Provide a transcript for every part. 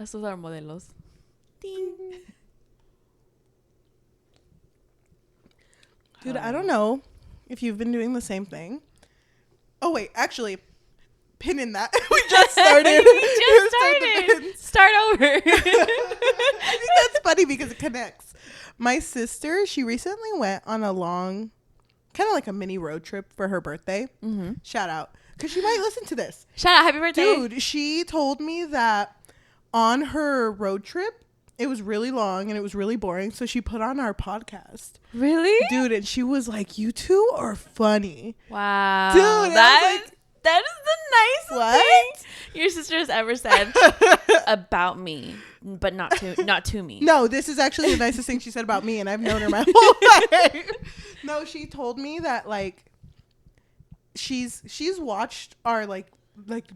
Esos are modelos. Ding. Dude, I don't know if you've been doing the same thing. Oh, wait. Actually, pin in that. We just started. Start over. I think that's funny because it connects. My sister, she recently went on a long, kind of like a mini road trip for her birthday. Mm-hmm. Shout out. Because she might listen to this. Shout out. Happy birthday. Dude, she told me that on her road trip, it was really long and it was really boring. So she put on our podcast. Really? Dude, and she was like, you two are funny. Wow. Dude, that is the nicest thing your sister has ever said about me, but not to me. No, this is actually the nicest thing she said about me, and I've known her my whole life. No, she told me that like she's watched our like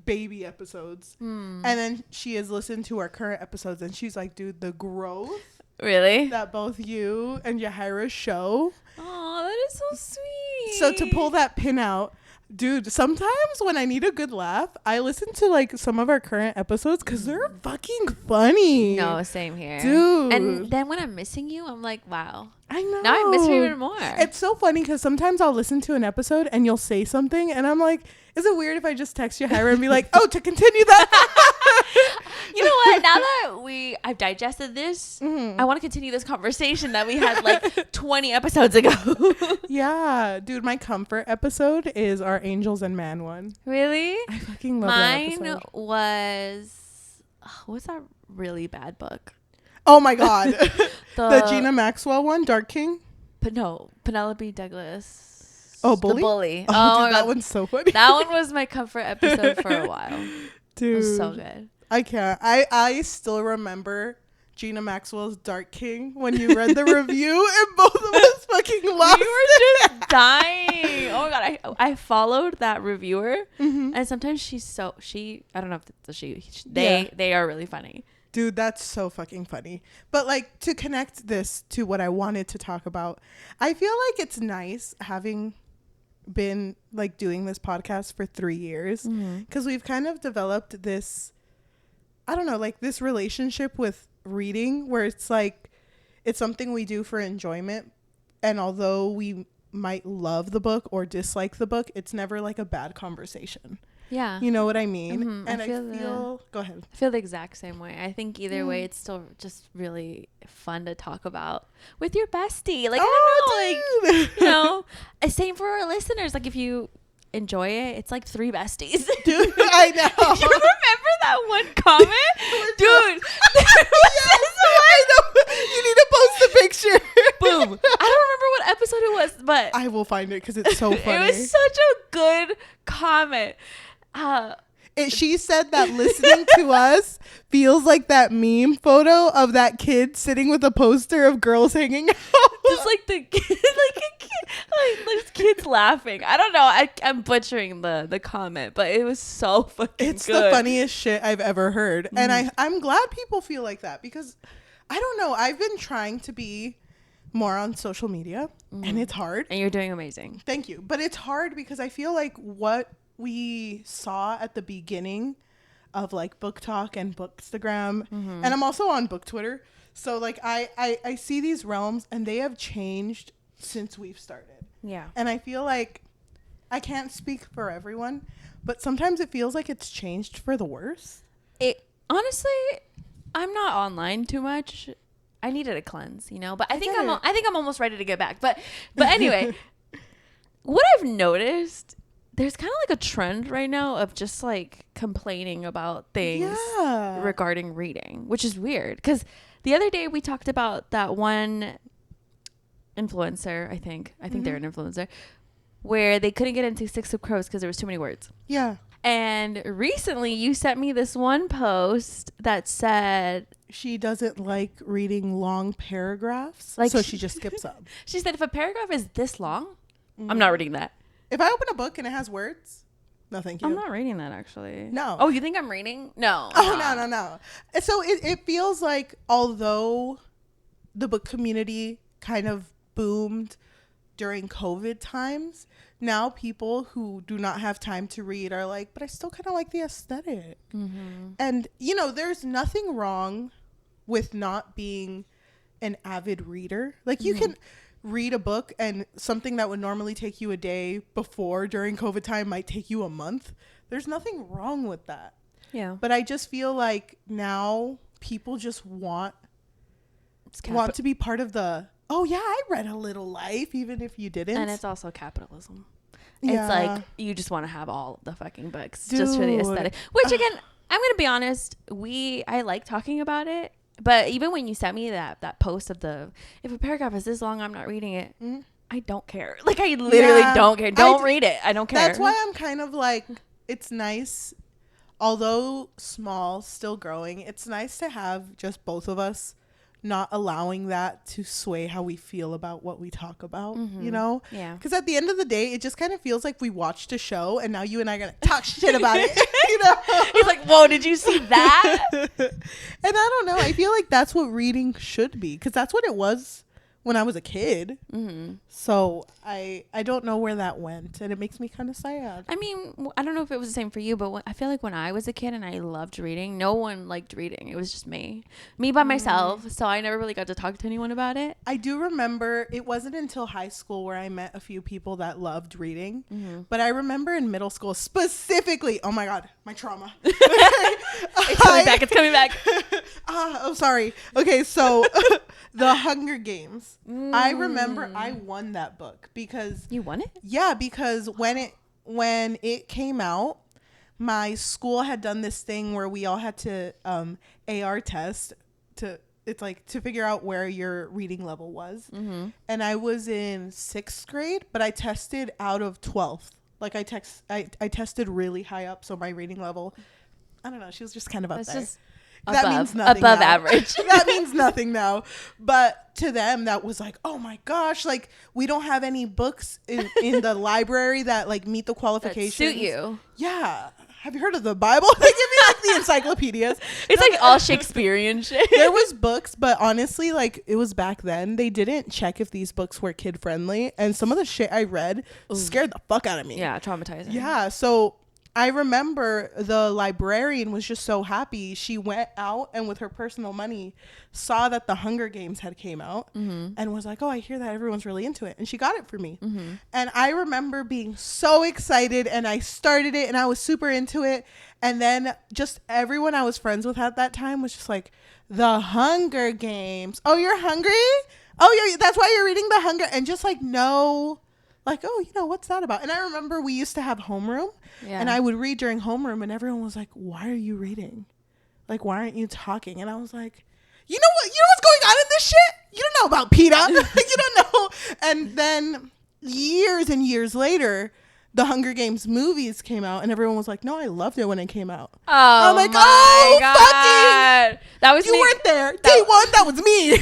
baby episodes, and then she has listened to our current episodes, and she's like, dude, the growth really that both you and Yajaira show. Oh, that is so sweet. So to pull that pin out, dude, sometimes when I need a good laugh, I listen to like some of our current episodes because they're fucking funny. No, same here, dude. And then when I'm missing you, I'm like, wow. I know. Now I miss you even more. It's so funny because sometimes I'll listen to an episode and you'll say something and I'm like, is it weird if I just text you, Yajaira, and be like, oh, to continue that? You know what? Now that I've digested this, I want to continue this conversation that we had like 20 episodes ago. Yeah. Dude, my comfort episode is our Angels and Man one. Really? I fucking love that episode. Mine was, what's that really bad book? Oh my God. The Gina Maxwell one, Dark King? But no, Penelope Douglas. Oh, Bully? The Bully. Oh, dude, that one's so funny. That one was my comfort episode for a while. Dude. It was so good. I can't. I still remember Gina Maxwell's Dark King when you read the review and both of us fucking laughed. We were just dying. Oh my God. I followed that reviewer and sometimes I don't know if it's a they are really funny. Dude, that's so fucking funny. But like to connect this to what I wanted to talk about, I feel like it's nice having been like doing this podcast for 3 years because we've kind of developed this, I don't know, like this relationship with reading where it's like it's something we do for enjoyment, and although we might love the book or dislike the book, it's never like a bad conversation. Yeah. You know what I mean? Mm-hmm. And I feel go ahead. I feel the exact same way. I think either way, it's still just really fun to talk about with your bestie. Like, I don't know, like, you know, same for our listeners. Like, if you enjoy it, it's like 3 besties. Dude, I know. You remember that one comment? Dude, I know. You need to post the picture. Boom. I don't remember what episode it was, but I will find it because it's so funny. It was such a good comment. She said that listening to us feels like that meme photo of that kid sitting with a poster of girls hanging out. Just like the kid, like a kid, like those kids laughing. I don't know. I'm butchering the comment, but it was so fucking It's good. the funniest shit I've ever heard. And I'm glad people feel like that because I don't know. I've been trying to be more on social media and it's hard. And you're doing amazing. Thank you. But it's hard because I feel like what we saw at the beginning of like book talk and bookstagram, and I'm also on book Twitter, so like I see these realms and they have changed since we've started. Yeah. And I feel like I can't speak for everyone, but sometimes it feels like it's changed for the worse. It honestly, I'm not online too much. I needed a cleanse, you know, but I think I'm almost ready to get back. But anyway, what I've noticed, there's kind of like a trend right now of just like complaining about things regarding reading, which is weird. Because the other day we talked about that one influencer, I think they're an influencer, where they couldn't get into Six of Crows because there was too many words. Yeah. And recently you sent me this one post that said she doesn't like reading long paragraphs, like, so she just skips up. She said if a paragraph is this long, I'm not reading that. If I open a book and it has words, no thank you. I'm not reading that actually. No. Oh, you think I'm reading? No. Oh, no. So it feels like although the book community kind of boomed during COVID times, now people who do not have time to read are like, but I still kind of like the aesthetic. And, you know, there's nothing wrong with not being an avid reader. Like, you can read a book, and something that would normally take you a day before during COVID time might take you a month. There's nothing wrong with that. Yeah. But I just feel like now people just want to be part of the, oh yeah, I read A Little Life, even if you didn't. And it's also capitalism. Yeah. It's like you just want to have all the fucking books just for the aesthetic. Which again, I'm gonna be honest, I like talking about it. But even when you sent me that post of if a paragraph is this long, I'm not reading it. I don't care. Like, I literally don't care. Don't read it. I don't care. That's why I'm kind of like, it's nice, although small, still growing. It's nice to have just both of us not allowing that to sway how we feel about what we talk about, you know? Yeah. Because at the end of the day, it just kind of feels like we watched a show and now you and I are going to talk shit about it, you know? He's like, whoa, did you see that? And I don't know. I feel like that's what reading should be, because that's what it was when I was a kid. So I don't know where that went, and it makes me kind of sad. I mean, I don't know if it was the same for you, but I feel like when I was a kid and I loved reading, no one liked reading. It was just me by myself. So I never really got to talk to anyone about it. I do remember it wasn't until high school where I met a few people that loved reading. But I remember in middle school specifically, oh my God, my trauma. It's coming back. Oh, sorry. Okay, so The Hunger Games. I remember I won that book because you won it? Yeah, because when it came out, my school had done this thing where we all had to AR test to figure out where your reading level was. And I was in 6th grade, but I tested out of 12th. Like I tested really high up, so my reading level, I don't know, she was just kind of up there. That means nothing above now. average. That means nothing now. But to them, that was like, oh my gosh, like we don't have any books in the library that like meet the qualifications. That suit you. Yeah. Have you heard of the Bible? They give me like the encyclopedias. It's like all Shakespearean shit. There was books, but honestly, like it was back then. They didn't check if these books were kid friendly, and some of the shit I read scared the fuck out of me. Yeah, traumatizing. Yeah, so I remember the librarian was just so happy. She went out and with her personal money saw that the Hunger Games had came out and was like, oh, I hear that everyone's really into it. And she got it for me. And I remember being so excited, and I started it and I was super into it. And then just everyone I was friends with at that time was just like, the Hunger Games. Oh, you're hungry? Oh, yeah, that's why you're reading the Hunger. And just like, no. Like, oh, you know, what's that about? And I remember we used to have homeroom, and I would read during homeroom, and everyone was like, why are you reading? Like, why aren't you talking? And I was like, you know what? You know what's going on in this shit? You don't know about PETA. You don't know. And then years and years later, the Hunger Games movies came out, and everyone was like, no, I loved it when it came out. Oh, I'm like, my oh, God. fucking. That was you me. weren't there. Day one, that was me.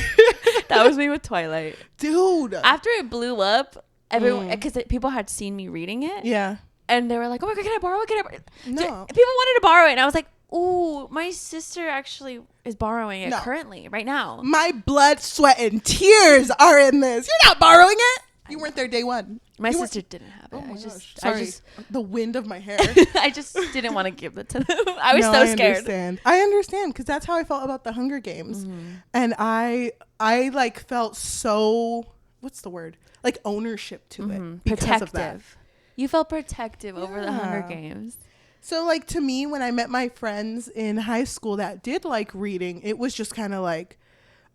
That was me with Twilight. Dude. After it blew up, everyone, because people had seen me reading it. Yeah. And they were like, oh my God, can I borrow it? No. People wanted to borrow it. And I was like, ooh, my sister actually is borrowing it currently, right now. My blood, sweat, and tears are in this. You're not borrowing it. You weren't there day one. My sister didn't have it. Oh my gosh. Sorry. The wind of my hair. I just didn't want to give it to them. I was so scared. I understand because that's how I felt about the Hunger Games. And I like felt so, what's the word? Like ownership to it. Because of that. You felt protective over the Hunger Games. So like to me, when I met my friends in high school that did like reading, it was just kind of like,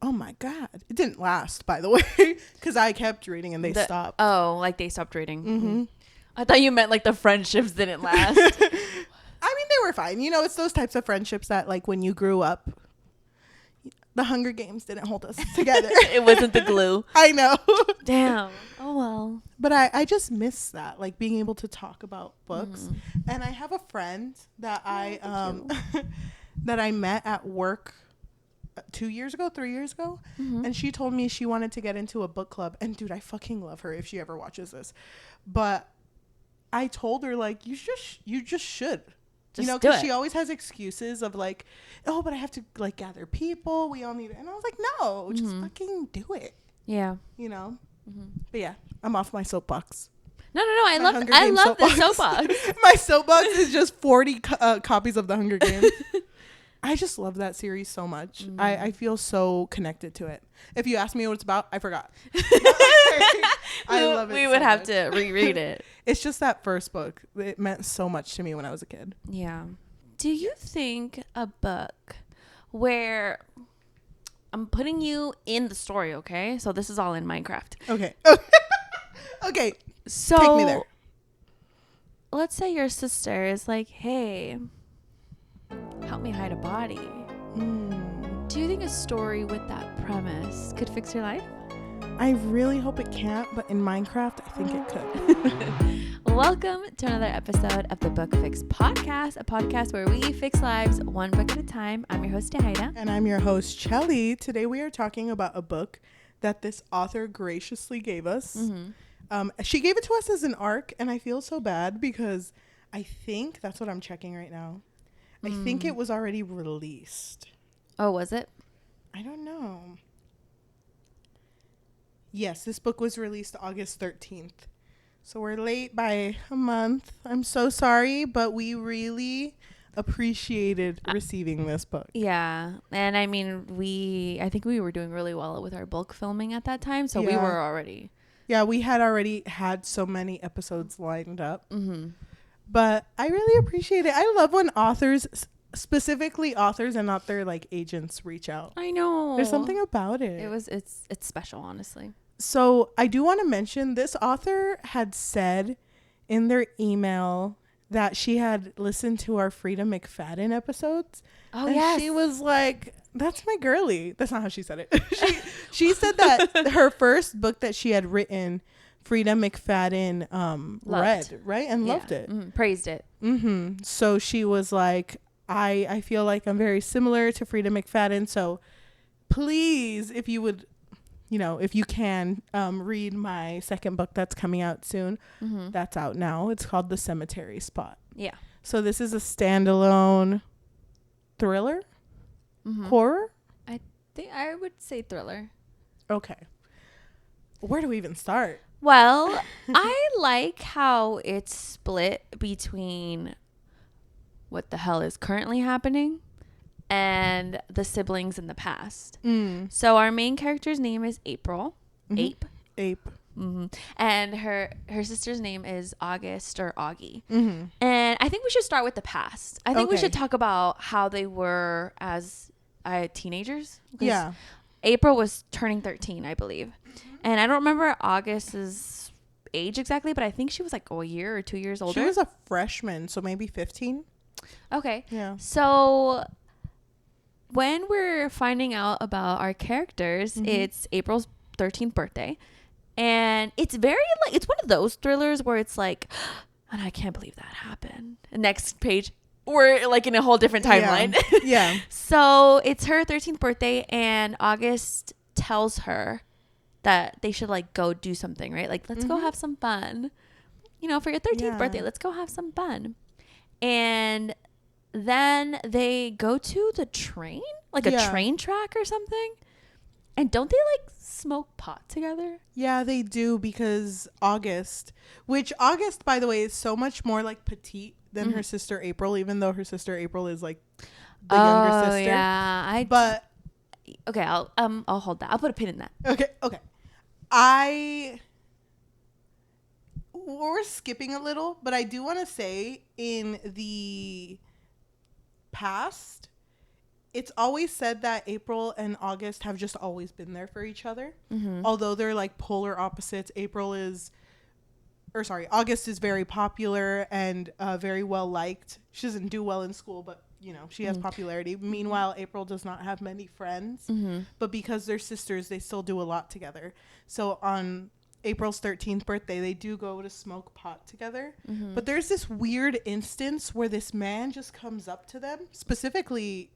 oh my God. It didn't last, by the way, because I kept reading and they stopped. Oh, like they stopped reading. I thought you meant like the friendships didn't last. I mean, they were fine. You know, it's those types of friendships that like when you grew up, the Hunger Games didn't hold us together. It wasn't the glue. I know. Damn. Oh, well. But I just miss that, like being able to talk about books. And I have a friend that that I met at work 3 years ago. And she told me she wanted to get into a book club. And dude, I fucking love her if she ever watches this. But I told her like, you just should. You know, because she always has excuses of like, oh, but I have to like gather people. We all need it. And I was like, no, just fucking do it. Yeah. You know? But yeah, I'm off my soapbox. No. I love the soapbox. My soapbox is just 40 copies of the Hunger Games. I just love that series so much. I feel so connected to it. If you ask me what it's about, I forgot. I love it. We would have to reread it. It's just that first book. It meant so much to me when I was a kid. Yeah. Do you think a book where I'm putting you in the story, okay? So this is all in Minecraft. Okay. Okay. So take me there. Let's say your sister is like, hey, help me hide a body. Do you think a story with that premise could fix your life? I really hope it can't, but in Minecraft, I think it could. Welcome to another episode of the Book Fix Podcast, a podcast where we fix lives one book at a time. I'm your host, Yajaira. And I'm your host, Cheli. Today we are talking about a book that this author graciously gave us. She gave it to us as an ARC, and I feel so bad because I think, that's what I'm checking right now, I think it was already released. Oh, was it? I don't know. Yes, this book was released August 13th. So we're late by a month. I'm so sorry, but we really appreciated receiving this book. Yeah. And I mean, I think we were doing really well with our bulk filming at that time. So we were already. Yeah, we had already had so many episodes lined up. But I really appreciate it. I love when authors, specifically authors and not their like agents, reach out. I know. There's something about it. It's special, honestly. So I do want to mention this author had said in their email that she had listened to our Frida McFadden episodes. Oh, and yes. She was like, that's my girly. That's not how she said it. she said that her first book that she had written, Frida McFadden read, right? And loved it. Praised it. So she was like, I feel like I'm very similar to Frida McFadden. So please, if you would, if you can read my second book that's coming out soon. That's out now. It's called The Cemetery Spot. Yeah. So this is a standalone thriller, horror. I think I would say thriller. Okay. Where do we even start? Well, I like how it's split between what the hell is currently happening and the siblings in the past. So our main character's name is April. Ape. And her sister's name is August or Auggie. And I think we should start with the past. I think we should talk about how they were as teenagers. Yeah. April was turning 13, I believe. And I don't remember August's age exactly, but I think she was like a year or 2 years older. She was a freshman, so maybe 15. Okay. Yeah. So when we're finding out about our characters, it's April's 13th birthday. And it's very like, it's one of those thrillers where it's like, and I can't believe that happened. Next page, we're like in a whole different timeline. Yeah. So it's her 13th birthday, and August tells her that they should like go do something, right? Like, let's go have some fun. For your 13th birthday, let's go have some fun. And then they go to the train, like a train track or something. And don't they like smoke pot together? Yeah, they do, because August, by the way, is so much more like petite than her sister April, even though her sister April is like the younger sister. Yeah, okay, I'll hold that. I'll put a pin in that. Okay. We're skipping a little, but I do want to say in the past, it's always said that April and August have just always been there for each other. Although they're like polar opposites. August is very popular and very well liked. She doesn't do well in school, but she has popularity. Meanwhile, April does not have many friends, but because they're sisters, they still do a lot together. So on April's 13th birthday, they do go to smoke pot together. But there's this weird instance where this man just comes up to them, specifically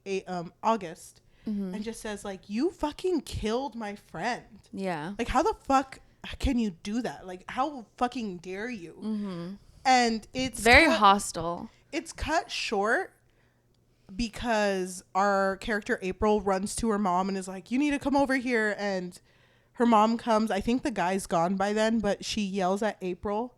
August, and just says like, you fucking killed my friend. Yeah. Like, how the fuck can you do that? Like, how fucking dare you? And it's very hostile. It's cut short because our character April runs to her mom and is like, you need to come over here. And Her mom comes. I think the guy's gone by then, but she yells at April.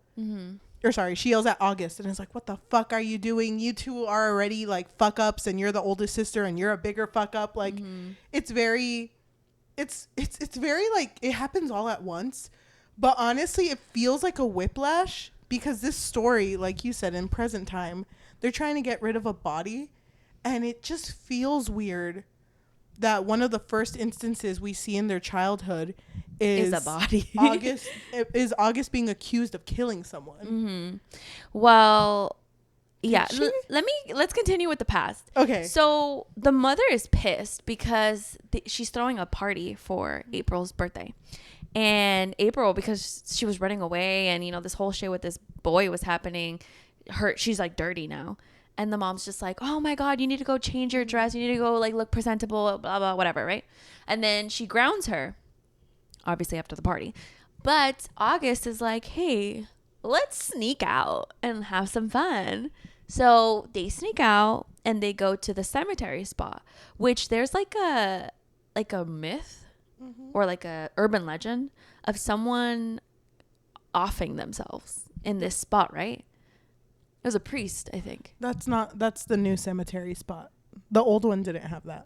Or sorry, she yells at August and is like, what the fuck are you doing? You two are already like fuck ups and you're the oldest sister and you're a bigger fuck up. Like it's very like it happens all at once. But honestly, it feels like a whiplash because this story, like you said, in present time, they're trying to get rid of a body. And it just feels weird that one of the first instances we see in their childhood is a body. August being accused of killing someone. Well, yeah. Let's continue with the past. Okay. So the mother is pissed because she's throwing a party for April's birthday. And April, because she was running away and, you know, this whole shit with this boy was happening, she's like dirty now. And the mom's just like, oh my God, you need to go change your dress. You need to go like look presentable, blah, blah, whatever, right? And then she grounds her, obviously after the party. But August is like, hey, let's sneak out and have some fun. So they sneak out and they go to the cemetery spot, which there's like a myth or like a urban legend of someone offing themselves in this spot, right? It was a priest, I think. That's the new cemetery spot. The old one didn't have that.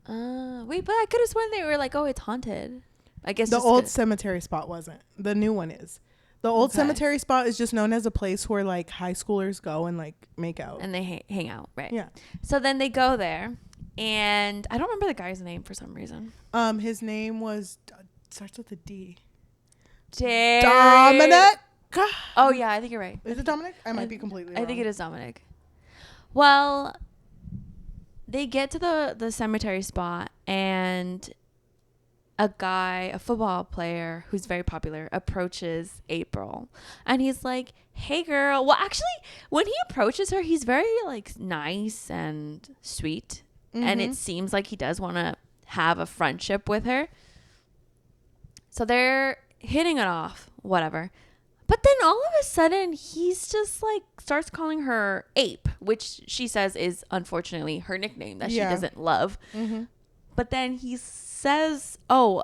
Wait, but I could have sworn they were like, oh, it's haunted. I guess the old cemetery spot wasn't. The new one is. The old cemetery spot is just known as a place where like high schoolers go and like make out. And they hang out, right? Yeah. So then they go there, and I don't remember the guy's name for some reason. His name was starts with a D. Dominic. Oh yeah, I think you're right. Is it Dominic? I might be completely wrong. I think it is Dominic. Well, they get to the cemetery spot and a football player who's very popular, approaches April. And he's like, hey girl. Well, actually, when he approaches her, he's very like nice and sweet. And it seems like he does want to have a friendship with her. So they're hitting it off, whatever. But then all of a sudden, he's just like starts calling her Ape, which she says is unfortunately her nickname that she doesn't love. But then he says, oh,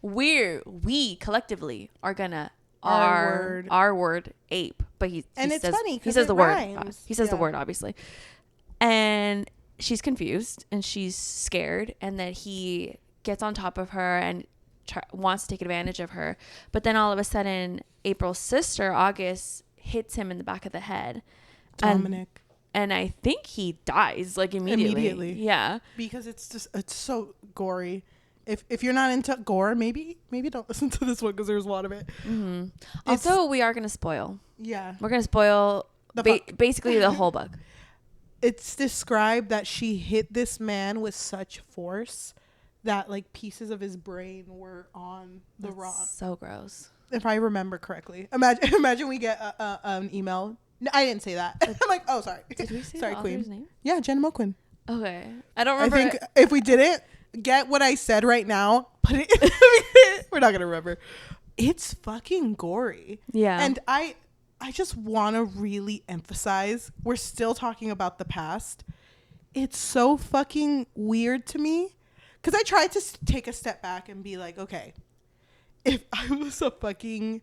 we collectively are gonna our word ape. But he it's says, funny he says the rhymes. word. He says the word, obviously. And she's confused and she's scared, and then he gets on top of her and wants to take advantage of her. But then all of a sudden, April's sister, August, hits him in the back of the head. Dominic. And I think he dies like immediately. Yeah. Because it's so gory. If you're not into gore, maybe don't listen to this one because there's a lot of it. Also, we are going to spoil. Yeah. We're going to spoil basically the whole book. It's described that she hit this man with such force that like pieces of his brain were on the rock. So gross. If I remember correctly. Imagine we get an email. No, I didn't say that. I'm like, oh, sorry. Did we say sorry, the author's name? Yeah, Jenna Moquin. Okay. I don't remember. I think if we didn't get what I said right now, put it. We're not going to remember. It's fucking gory. Yeah. And I just want to really emphasize, we're still talking about the past. It's so fucking weird to me. Because I tried to take a step back and be like, okay, if I was a fucking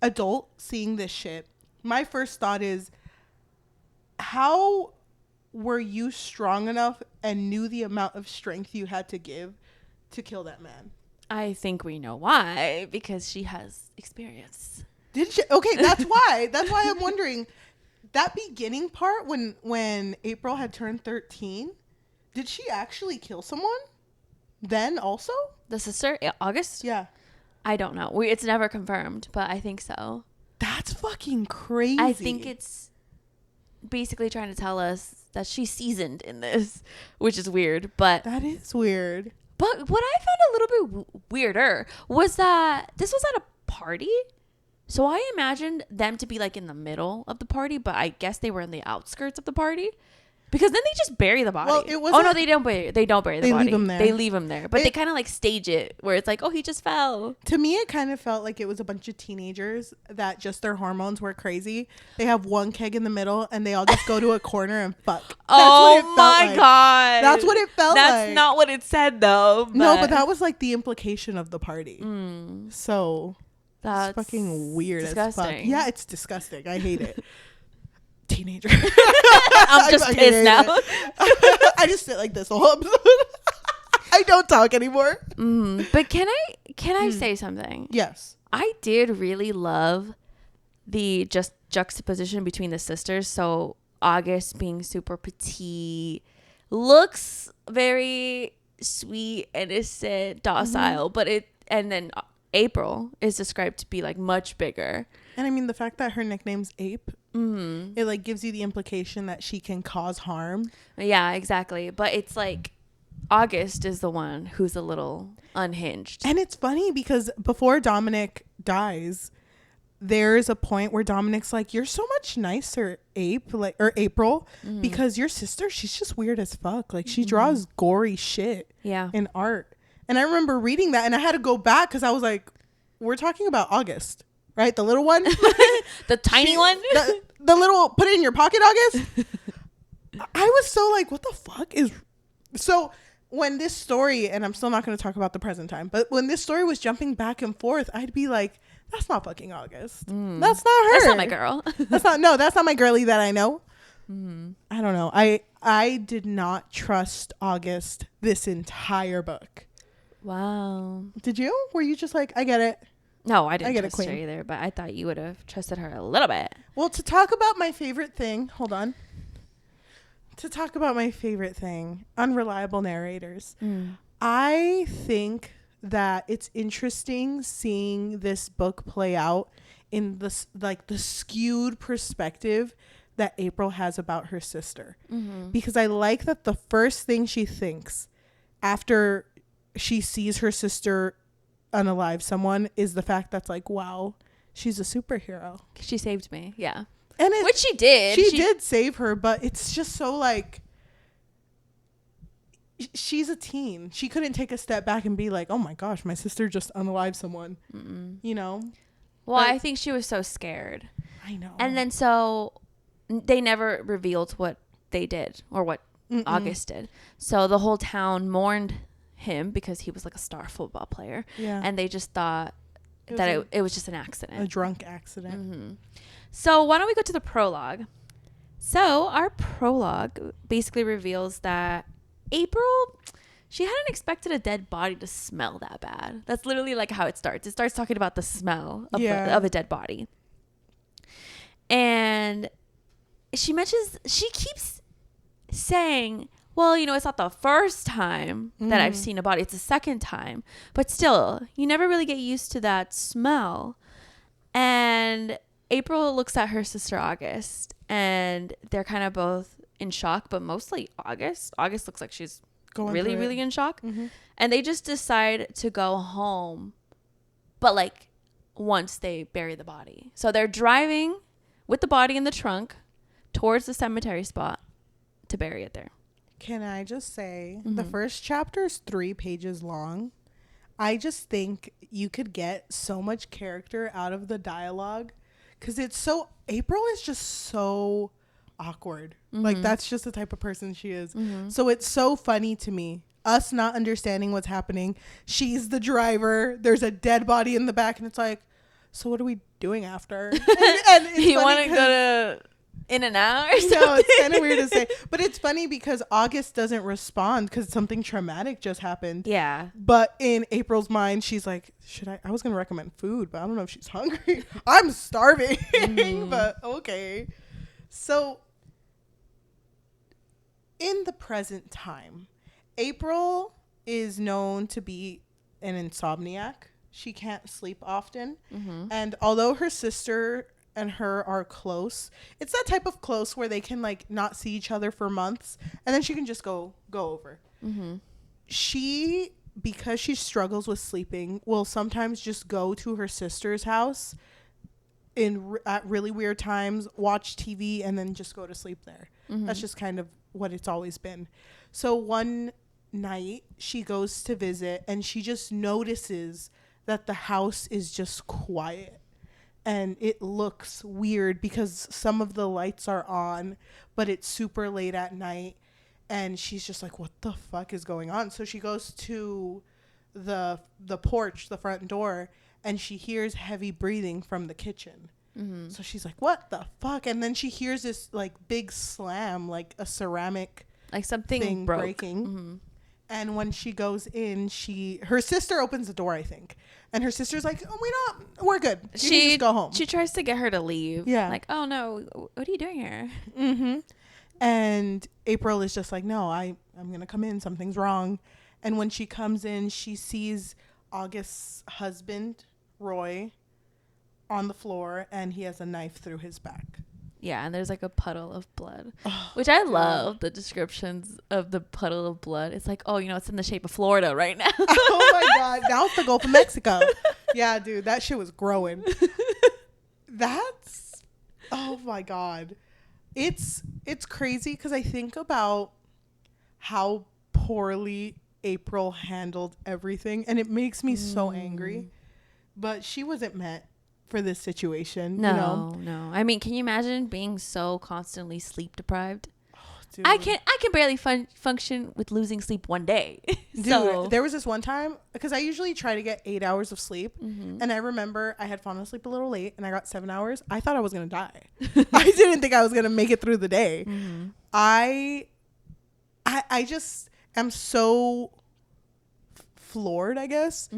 adult seeing this shit, my first thought is, how were you strong enough and knew the amount of strength you had to give to kill that man? I think we know why. Because she has experience. Did she? Okay, that's why. That's why I'm wondering. That beginning part when April had turned 13, did she actually kill someone? Then also? The sister? August? Yeah. I don't know. It's never confirmed, but I think so. That's fucking crazy. I think it's basically trying to tell us that she's seasoned in this, which is weird, but... That is weird. But what I found a little bit weirder was that this was at a party. So I imagined them to be like in the middle of the party, but I guess they were in the outskirts of the party. Because then they just bury the body. Well, it was no, they don't bury the body. They leave him there. They leave him there. But they kind of like stage it where it's like, oh, he just fell. To me, it kind of felt like it was a bunch of teenagers that just their hormones were crazy. They have one keg in the middle and they all just go to a corner and fuck. Oh my God. That's what it felt like. That's not what it said, though. No, but that was like the implication of the party. So that's it's fucking weird disgusting. as fuck. Yeah, it's disgusting. I hate it. Teenager. I'm just pissed now. I just sit like this the whole episode. I don't talk anymore. But can I say something? Yes. I did really love the just juxtaposition between the sisters. So August being super petite, looks very sweet, innocent, docile, and then April is described to be like much bigger. And I mean, the fact that her nickname's Ape, it like gives you the implication that she can cause harm. Yeah, exactly. But it's like August is the one who's a little unhinged. And it's funny because before Dominic dies, there's a point where Dominic's like, you're so much nicer, April, because your sister, she's just weird as fuck. Like, she draws gory shit in art. And I remember reading that, and I had to go back because I was like, we're talking about August, right? The little one? The tiny one? The little, put it in your pocket, August? I was so like, what the fuck is... So when this story, and I'm still not going to talk about the present time, but when this story was jumping back and forth, I'd be like, that's not fucking August. That's not her. That's not my girl. That's not my girlie that I know. I don't know. I did not trust August this entire book. Wow. Did you? Were you just like, I get it? No, I didn't trust her either, but I thought you would have trusted her a little bit. Well, to talk about my favorite thing, hold on. To talk about my favorite thing, unreliable narrators. I think that it's interesting seeing this book play out in this, like, the skewed perspective that April has about her sister. Because I like that the first thing she thinks after she sees her sister unalive someone is the fact that's like, wow, she's a superhero. She saved me. Yeah. And which she did. She did save her, but it's just so like, she's a teen. She couldn't take a step back and be like, oh my gosh, my sister just unalived someone. You know? Well, I think she was so scared. I know. And then so they never revealed what they did or what August did. So the whole town mourned him because he was like a star football player. Yeah. And they just thought that it was just an accident. A drunk accident. So why don't we go to the prologue? So our prologue basically reveals that April, she hadn't expected a dead body to smell that bad. That's literally like how it starts. It starts talking about the smell of a dead body. And she keeps saying, well, you know, it's not the first time that I've seen a body. It's the second time. But still, you never really get used to that smell. And April looks at her sister August, and they're kind of both in shock, but mostly August. August looks like she's really, really in shock. And they just decide to go home, but like once they bury the body. So they're driving with the body in the trunk towards the cemetery spot to bury it there. Can I just say, the first chapter is 3 pages long. I just think you could get so much character out of the dialogue because April is just so awkward. Like, that's just the type of person she is. So it's so funny to me, us not understanding what's happening. She's the driver. There's a dead body in the back, and it's like, so what are we doing after? And you want to go to In-N-Out or something? No, it's kind of weird to say. But it's funny because August doesn't respond because something traumatic just happened. Yeah. But in April's mind, she's like, I was going to recommend food, but I don't know if she's hungry. I'm starving. But okay. So in the present time, April is known to be an insomniac. She can't sleep often. And although her sister and her are close, it's that type of close where they can like not see each other for months and then she can just go over. She, because she struggles with sleeping, will sometimes just go to her sister's house at really weird times, watch TV, and then just go to sleep there. That's just kind of what it's always been. So one night she goes to visit and she just notices that the house is just quiet. And it looks weird because some of the lights are on, but it's super late at night. And she's just like, what the fuck is going on? So she goes to the porch, the front door, and she hears heavy breathing from the kitchen. Mm-hmm. So she's like, what the fuck? And then she hears this like big slam, like a ceramic like something breaking. Mm-hmm. And when she goes in, her sister opens the door, I think. And her sister's like, oh, we're good. You can just go home. She tries to get her to leave. Yeah. Like, oh no, what are you doing here? Mm-hmm. And April is just like, no, I'm going to come in. Something's wrong. And when she comes in, she sees August's husband, Roy, on the floor, and he has a knife through his back. Yeah, and there's like a puddle of blood, which I love the descriptions of the puddle of blood. It's like, oh, it's in the shape of Florida right now. Oh my God. Now it's the Gulf of Mexico. Yeah, dude, that shit was growing. Oh my God. It's crazy because I think about how poorly April handled everything, and it makes me so angry. But she wasn't meant for this situation. No. I mean, can you imagine being so constantly sleep deprived? Oh, dude. I can barely function with losing sleep one day. Dude, there was this one time, because I usually try to get 8 hours of sleep, and I remember I had fallen asleep a little late, and I got 7 hours. I thought I was gonna die. I didn't think I was gonna make it through the day. Mm-hmm. I just am so floored, I guess,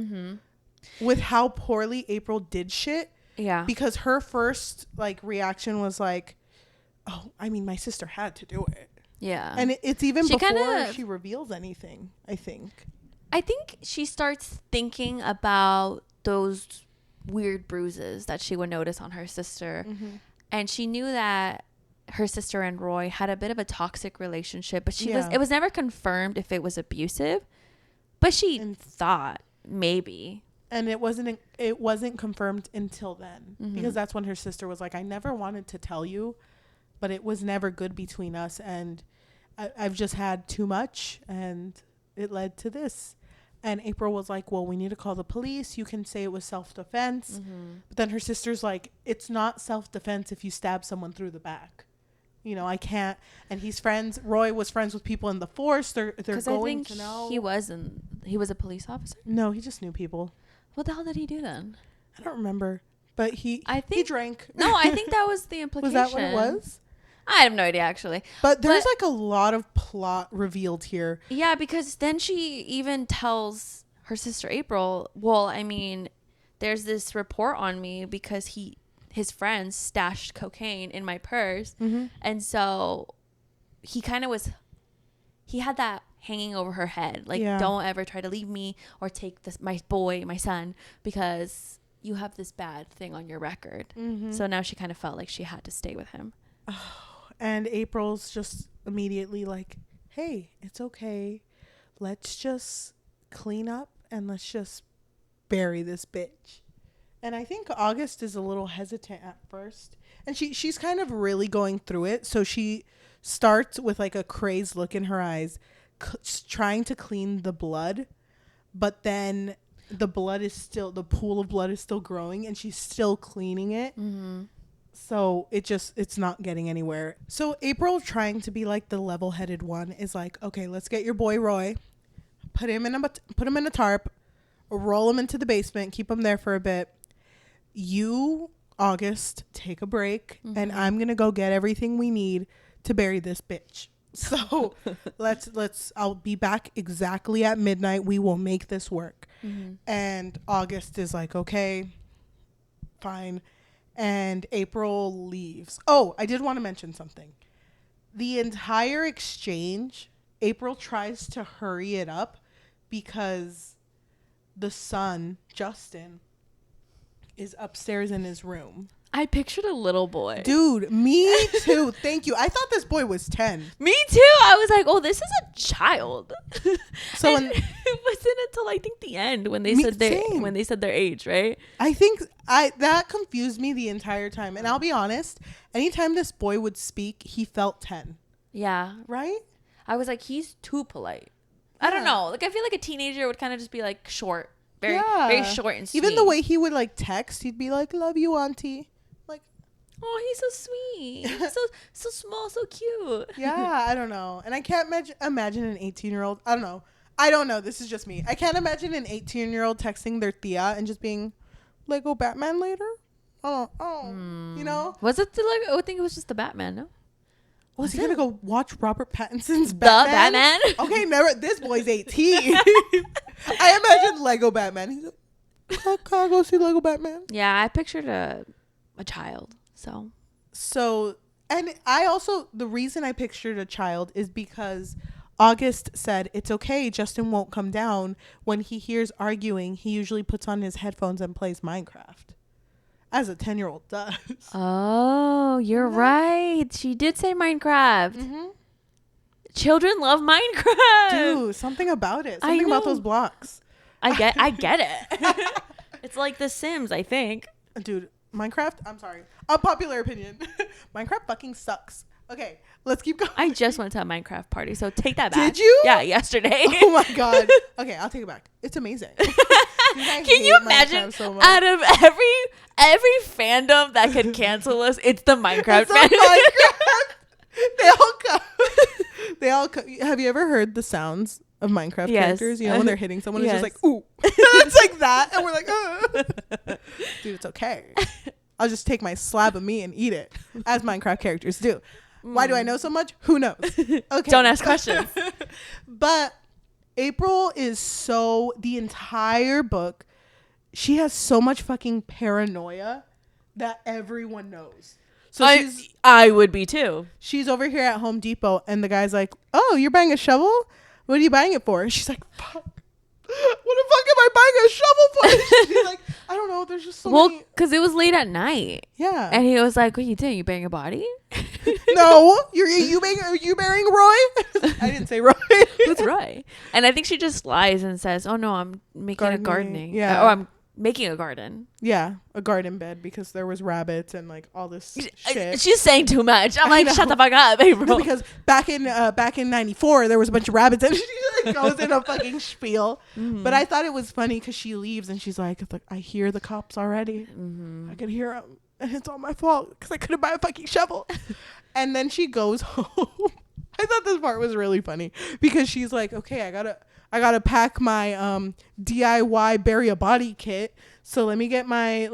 with how poorly April did shit. Yeah. Because her first reaction was like, oh, I mean, my sister had to do it. Yeah. And it's even before she reveals anything, I think. I think she starts thinking about those weird bruises that she would notice on her sister. Mm-hmm. And she knew that her sister and Roy had a bit of a toxic relationship, but it was never confirmed if it was abusive. But she thought maybe. And it wasn't confirmed until then, because that's when her sister was like, I never wanted to tell you, but it was never good between us, and I've just had too much, and it led to this. And April was like, well, we need to call the police. You can say it was self-defense. But then her sister's like, it's not self-defense if you stab someone through the back. I can't. And Roy was friends with people in the force. They're going to know. He was a police officer? No, he just knew people. What the hell did he do then? I don't remember. But he drank. No, I think that was the implication. Was that what it was? I have no idea, actually. But there's a lot of plot revealed here. Yeah, because then she even tells her sister April, well, I mean, there's this report on me because his friends stashed cocaine in my purse. Mm-hmm. And so he had that hanging over her head. Like, don't ever try to leave me or take my son, because you have this bad thing on your record. Mm-hmm. So now she kind of felt like she had to stay with him. Oh, and April's just immediately like, hey, it's okay. Let's just clean up and let's just bury this bitch. And I think August is a little hesitant at first. And she's kind of really going through it. So she starts with a crazed look in her eyes, trying to clean the blood. But then the pool of blood is still growing, and she's still cleaning it. Mm-hmm. So it's not getting anywhere. So April, trying to be the level-headed one, is like, okay, let's get your boy Roy, put him in a tarp, roll him into the basement, keep him there for a bit. You, August, take a break, and I'm gonna go get everything we need to bury this bitch. So I'll be back exactly at midnight. We will make this work. Mm-hmm. And August is like, okay, fine. And April leaves. Oh, I did want to mention something. The entire exchange, April tries to hurry it up because the son, Justin, is upstairs in his room. I pictured a little boy. Dude, me too. Thank you. I thought this boy was 10. Me too. I was like, oh, this is a child. So it wasn't until I think the end when they said their age, right? I think that confused me the entire time. And I'll be honest, anytime this boy would speak, he felt 10. Yeah. Right? I was like, he's too polite. Yeah. I don't know. I feel like a teenager would kind of just be short. Very short and sweet. Even the way he would text, he'd be like, love you, auntie. Oh, he's so sweet. So small, so cute. Yeah, I don't know. And I can't imagine an 18-year-old. I don't know. This is just me. I can't imagine an 18-year-old texting their tia and just being Lego Batman later. You know? Was it the Lego? I think it was just the Batman, no? Was he gonna go watch Robert Pattinson's Batman? Okay, never. This boy's 18. I imagine Lego Batman. He's like, can I go see Lego Batman? Yeah, I pictured a child. So, and I also, the reason I pictured a child is because August said, it's okay, Justin won't come down. When he hears arguing, he usually puts on his headphones and plays Minecraft. As a 10-year-old does. Oh, you're right. She did say Minecraft. Mm-hmm. Children love Minecraft. Dude, something about it. Something about those blocks. I get it. It's like The Sims, I think. Dude, Minecraft, I'm sorry. Unpopular opinion. Minecraft fucking sucks. Okay, let's keep going. I just went to a Minecraft party, so take that back. Did you? Yeah, yesterday. Oh my god. Okay, I'll take it back. It's amazing. Can you imagine so out of every fandom that could cancel us, it's the Minecraft fandom. They all come. Have you ever heard the sounds of Minecraft characters? You know, when they're hitting someone, it's just like, ooh. It's like that. And we're like, dude, it's okay. I'll just take my slab of meat and eat it, as Minecraft characters do. Why do I know so much? Who knows? Okay. Don't ask questions. But April is the entire book, she has so much fucking paranoia that everyone knows. So I would be too. She's over here at Home Depot and the guy's like, oh, you're buying a shovel? What are you buying it for? And she's like, fuck. What the fuck am I buying a shovel for? She's like, I don't know. There's just so many. Well, because it was late at night. Yeah. And he was like, what are you doing? You burying a body? No. Are you burying Roy? I didn't say Roy. Who's Roy? And I think she just lies and says, oh, no, I'm making a gardening. Yeah. Or I'm making a garden. Yeah. A garden bed because there was rabbits and like all this shit. She's saying too much. I'm like, shut the fuck up, April. No, because back in 94 there was a bunch of rabbits and she like goes in a fucking spiel. Mm-hmm. But I thought it was funny because she leaves and she's like, I hear the cops already. Mm-hmm. I could hear them and it's all my fault because I couldn't buy a fucking shovel. And then she goes home. I thought this part was really funny because she's like, okay, I gotta pack my DIY bury a body kit. So let me get my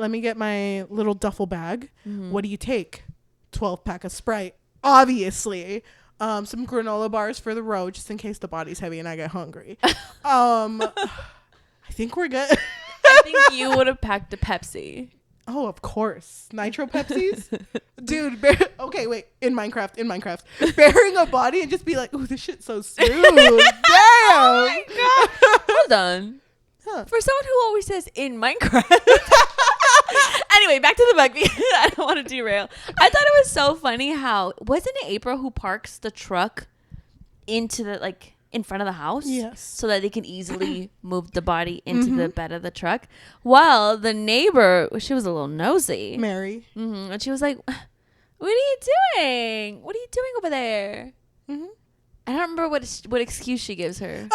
little duffel bag. Mm-hmm. What do you take? 12-pack of Sprite, obviously. Some granola bars for the road, just in case the body's heavy and I get hungry. I think we're good. I think you would have packed a Pepsi. Oh, of course. Nitro Pepsis? Dude, okay, wait. In Minecraft. Burying a body and just be like, ooh, this shit's so smooth. Damn. Oh my God. Well done. Huh. For someone who always says in Minecraft. Anyway, back to the book because I don't want to derail. I thought it was so funny how, wasn't it April who parks the truck into the, like, in front of the house? Yes. So that they can easily move the body into the bed of the truck. Well, the neighbor, she was a little nosy. Mary. Mm-hmm. And she was like, what are you doing? What are you doing over there? Mm-hmm. I don't remember what excuse she gives her.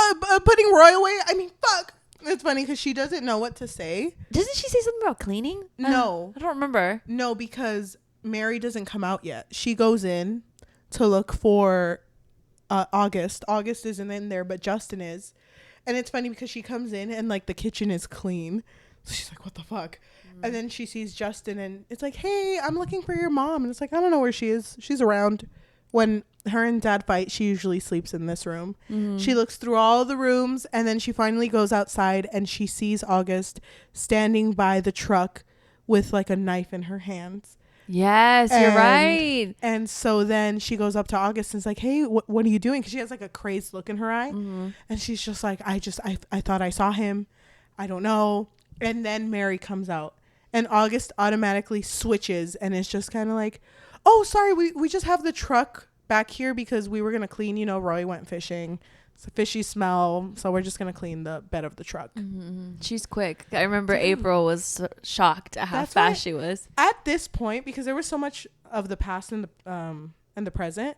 Putting Roy away? I mean, fuck. It's funny because she doesn't know what to say. Doesn't she say something about cleaning? No. I don't remember. No, because Mary doesn't come out yet. She goes in to look for August. August isn't in there, but Justin is. And it's funny because she comes in and like the kitchen is clean. So she's like, what the fuck? And then she sees Justin and it's like, hey, I'm looking for your mom. And it's like, I don't know where she is. She's around. When her and dad fight, she usually sleeps in this room. Mm-hmm. She looks through all the rooms and then she finally goes outside and she sees August standing by the truck with like a knife in her hands. Yes, you're right. And so then she goes up to August and is like, hey, what are you doing? Because she has like a crazed look in her eye. Mm-hmm. And she's just like, I thought I saw him. I don't know. And then Mary comes out and August automatically switches and is just kind of like, oh, sorry, we just have the truck back here because we were going to clean, Roy went fishing. It's a fishy smell, so we're just going to clean the bed of the truck. Mm-hmm. She's quick. I remember April was shocked at how fast she was. At this point, because there was so much of the past and the present,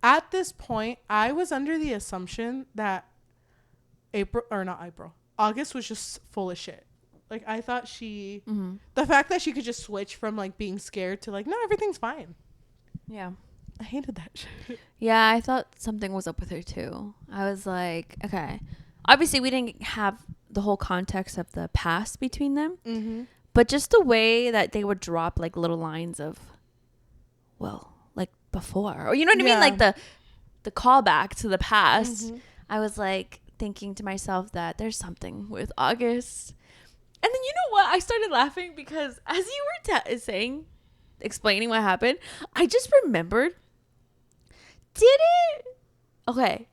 at this point, I was under the assumption that August was just full of shit. Like, I thought she, Mm-hmm. the fact that she could just switch from like being scared to like, no, everything's fine. Yeah. I hated that shit. Yeah, I thought something was up with her too. I was like, okay. Obviously, we didn't have the whole context of the past between them, Mm-hmm. but just the way that they would drop like little lines of, well, like before, or you know what I mean, like the callback to the past. Mm-hmm. I was like thinking to myself that there's something with August. And then you know what? I started laughing because as you were saying, explaining what happened, I just remembered. Did it? Okay.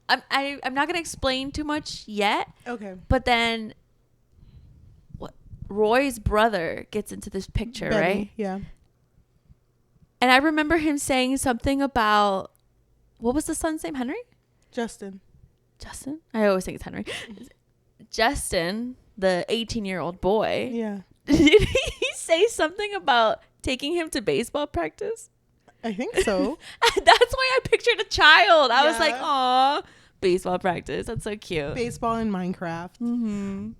I'm not gonna explain too much yet. Okay. But then, what? Roy's brother gets into this picture, Benny, right? Yeah. And I remember him saying something about, what was the son's name? Henry? Justin. I always think it's Henry. Justin, the 18-year-old boy. Yeah. Did he say something about taking him to baseball practice? I think so. That's why I pictured a child. I was Yeah. like, aw, baseball practice. That's so cute. Baseball and Minecraft. Mm-hmm.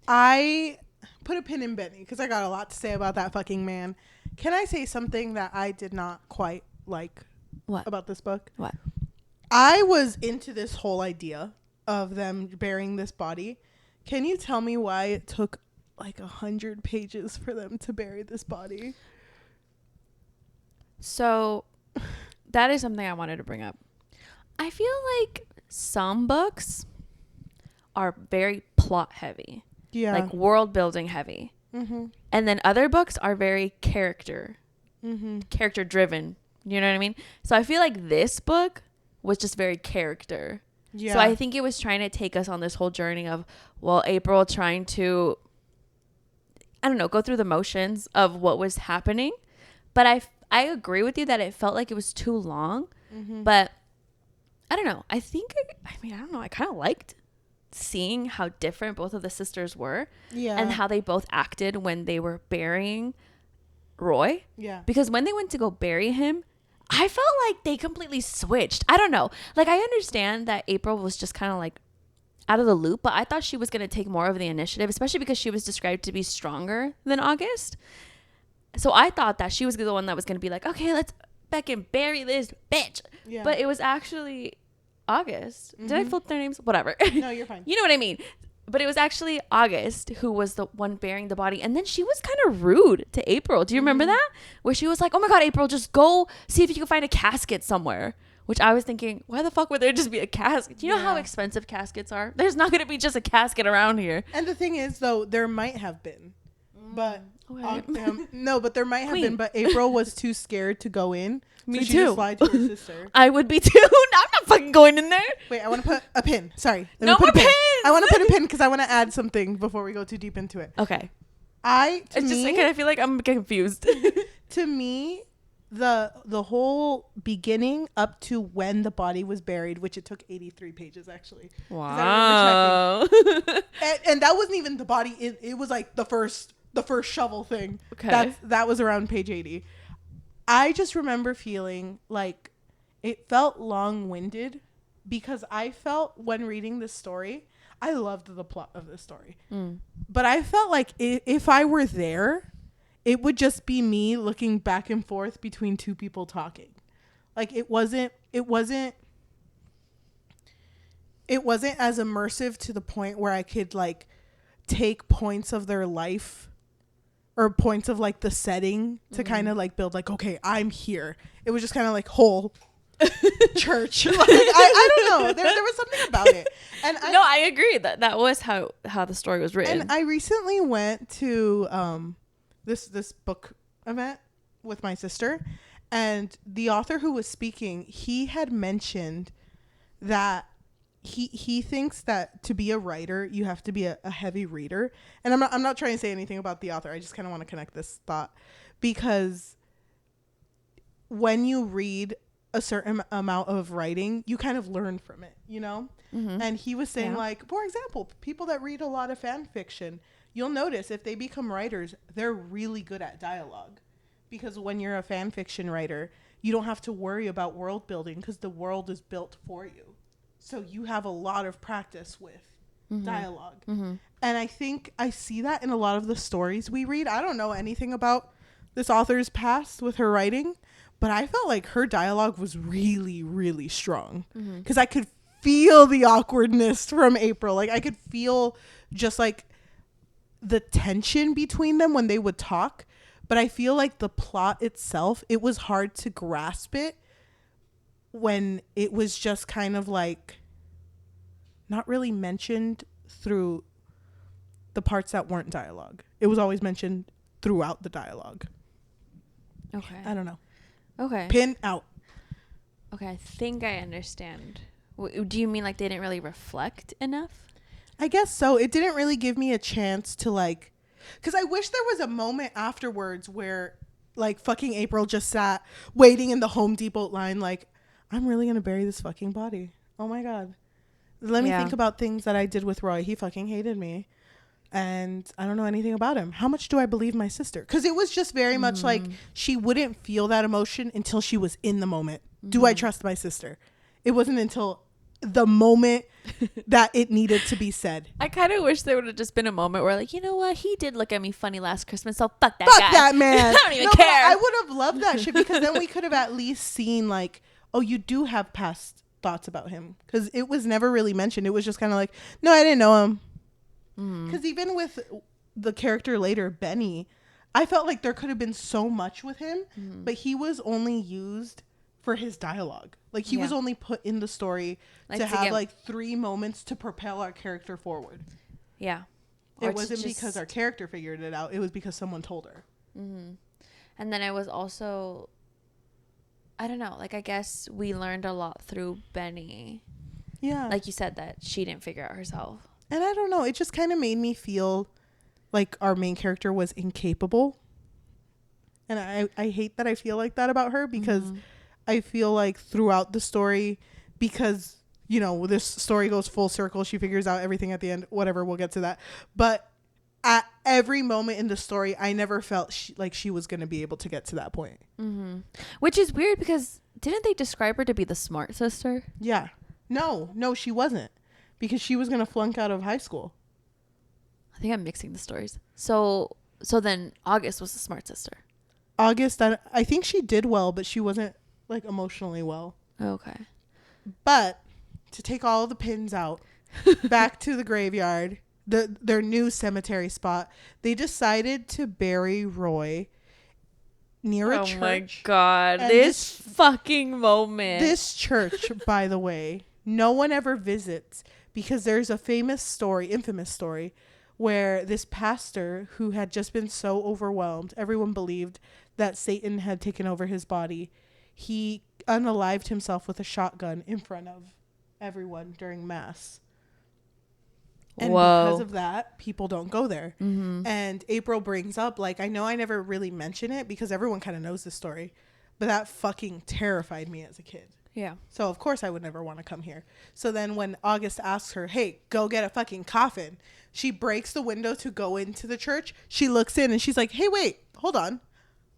I put a pin in Benny because I got a lot to say about that fucking man. Can I say something that I did not quite like about this book? What? I was into this whole idea of them burying this body. Can you tell me why it took like 100 pages for them to bury this body? So that is something I wanted to bring up. I feel like some books are very plot heavy. Yeah. Like world building heavy. Mm-hmm. And then other books are very character driven. You know what I mean? So I feel like this book was just very character. Yeah. So I think it was trying to take us on this whole journey of, well, April trying to, I don't know, go through the motions of what was happening. But I agree with you that it felt like it was too long. Mm-hmm. But I don't know. I don't know. I kind of liked seeing how different both of the sisters were. Yeah. And how they both acted when they were burying Roy. Yeah. Because when they went to go bury him, I felt like they completely switched. I don't know. Like, I understand that April was just kind of like out of the loop, but I thought she was going to take more of the initiative, especially because she was described to be stronger than August. So I thought that she was the one that was going to be like, okay, let's fucking bury this bitch. Yeah. But it was actually August. Did I flip their names? Whatever. No, you're fine. You know what I mean? But it was actually August who was the one burying the body. And then she was kind of rude to April. Do you remember that? Where she was like, oh my God, April, just go see if you can find a casket somewhere. Which I was thinking, why the fuck would there just be a casket? Do you know how expensive caskets are? There's not going to be just a casket around here. And the thing is, though, there might have been. But no, but there might have been. But April was too scared to go in. Me so she too. just lied to her sister. I would be too. I'm not fucking going in there. Wait, I want to put a pin. Sorry. No more pins. I want to put a pin because I want to add something before we go too deep into it. Okay. I feel like I'm confused. To me, the whole beginning up to when the body was buried, which it took 83 pages actually. Wow. And that wasn't even the body. It was like the first shovel thing. Okay. That was around page 80. I just remember feeling like it felt long-winded because I felt when reading this story, I loved the plot of this story. But I felt like if I were there, it would just be me looking back and forth between two people talking. Like it wasn't as immersive to the point where I could like take points of their life or points of like the setting to kind of like build like, okay, I'm here. It was just kind of like whole church. Like, I don't know. There was something about it. And I agree that was how the story was written. And I recently went to this book event with my sister, and the author who was speaking, he had mentioned that he thinks that to be a writer you have to be a heavy reader. And I'm not trying to say anything about the author. I just kind of want to connect this thought, because when you read a certain amount of writing, you kind of learn from it, you know? Mm-hmm. And he was saying like, for example, people that read a lot of fan fiction, you'll notice if they become writers, they're really good at dialogue, because when you're a fan fiction writer, you don't have to worry about world building because the world is built for you. So you have a lot of practice with dialogue. And I think I see that in a lot of the stories we read. I don't know anything about this author's past with her writing, but I felt like her dialogue was really, really strong because I could feel the awkwardness from April. Like I could feel just like the tension between them when they would talk. But I feel like the plot itself, it was hard to grasp it when it was just kind of like not really mentioned through the parts that weren't dialogue. It was always mentioned throughout the dialogue. Okay. I don't know. Okay. Pin out. Okay, I think I understand. Do you mean like they didn't really reflect enough? I guess so. It didn't really give me a chance to like, because I wish there was a moment afterwards where like fucking April just sat waiting in the Home Depot line like, I'm really going to bury this fucking body. Oh my God. Let me think about things that I did with Roy. He fucking hated me. And I don't know anything about him. How much do I believe my sister? Because it was just very much like she wouldn't feel that emotion until she was in the moment. Do I trust my sister? It wasn't until the moment that it needed to be said. I kind of wish there would have just been a moment where like, you know what? He did look at me funny last Christmas, so fuck that guy. Fuck that man. I don't even care. I would have loved that shit because then we could have at least seen like, oh, you do have past thoughts about him. Because it was never really mentioned. It was just kind of like, no, I didn't know him. Because even with the character later, Benny, I felt like there could have been so much with him, but he was only used for his dialogue. Like he was only put in the story like to have like 3 moments to propel our character forward. Yeah. It wasn't because our character figured it out. It was because someone told her. And then it was also, I don't know, like I guess we learned a lot through Benny. Yeah. Like you said that she didn't figure out herself. And I don't know, it just kind of made me feel like our main character was incapable. And I hate that I feel like that about her because I feel like throughout the story, because, you know, this story goes full circle, she figures out everything at the end, whatever, we'll get to that. But at every moment in the story, I never felt like she was going to be able to get to that point. Which is weird because didn't they describe her to be the smart sister? Yeah. No, she wasn't. Because she was going to flunk out of high school. I think I'm mixing the stories. So then August was the smart sister. August, I think she did well, but she wasn't like emotionally well. Okay. But to take all the pins out, back to the graveyard, their new cemetery spot, they decided to bury Roy near a church. Oh my God. This fucking moment. This church, by the way, no one ever visits. Because there's a infamous story, where this pastor who had just been so overwhelmed, everyone believed that Satan had taken over his body. He unalived himself with a shotgun in front of everyone during mass. And because of that, people don't go there. And April brings up, like, I know I never really mention it because everyone kind of knows this story, but that fucking terrified me as a kid. Yeah. So, of course, I would never want to come here. So then when August asks her, hey, go get a fucking coffin, she breaks the window to go into the church. She looks in and she's like, hey, wait, hold on.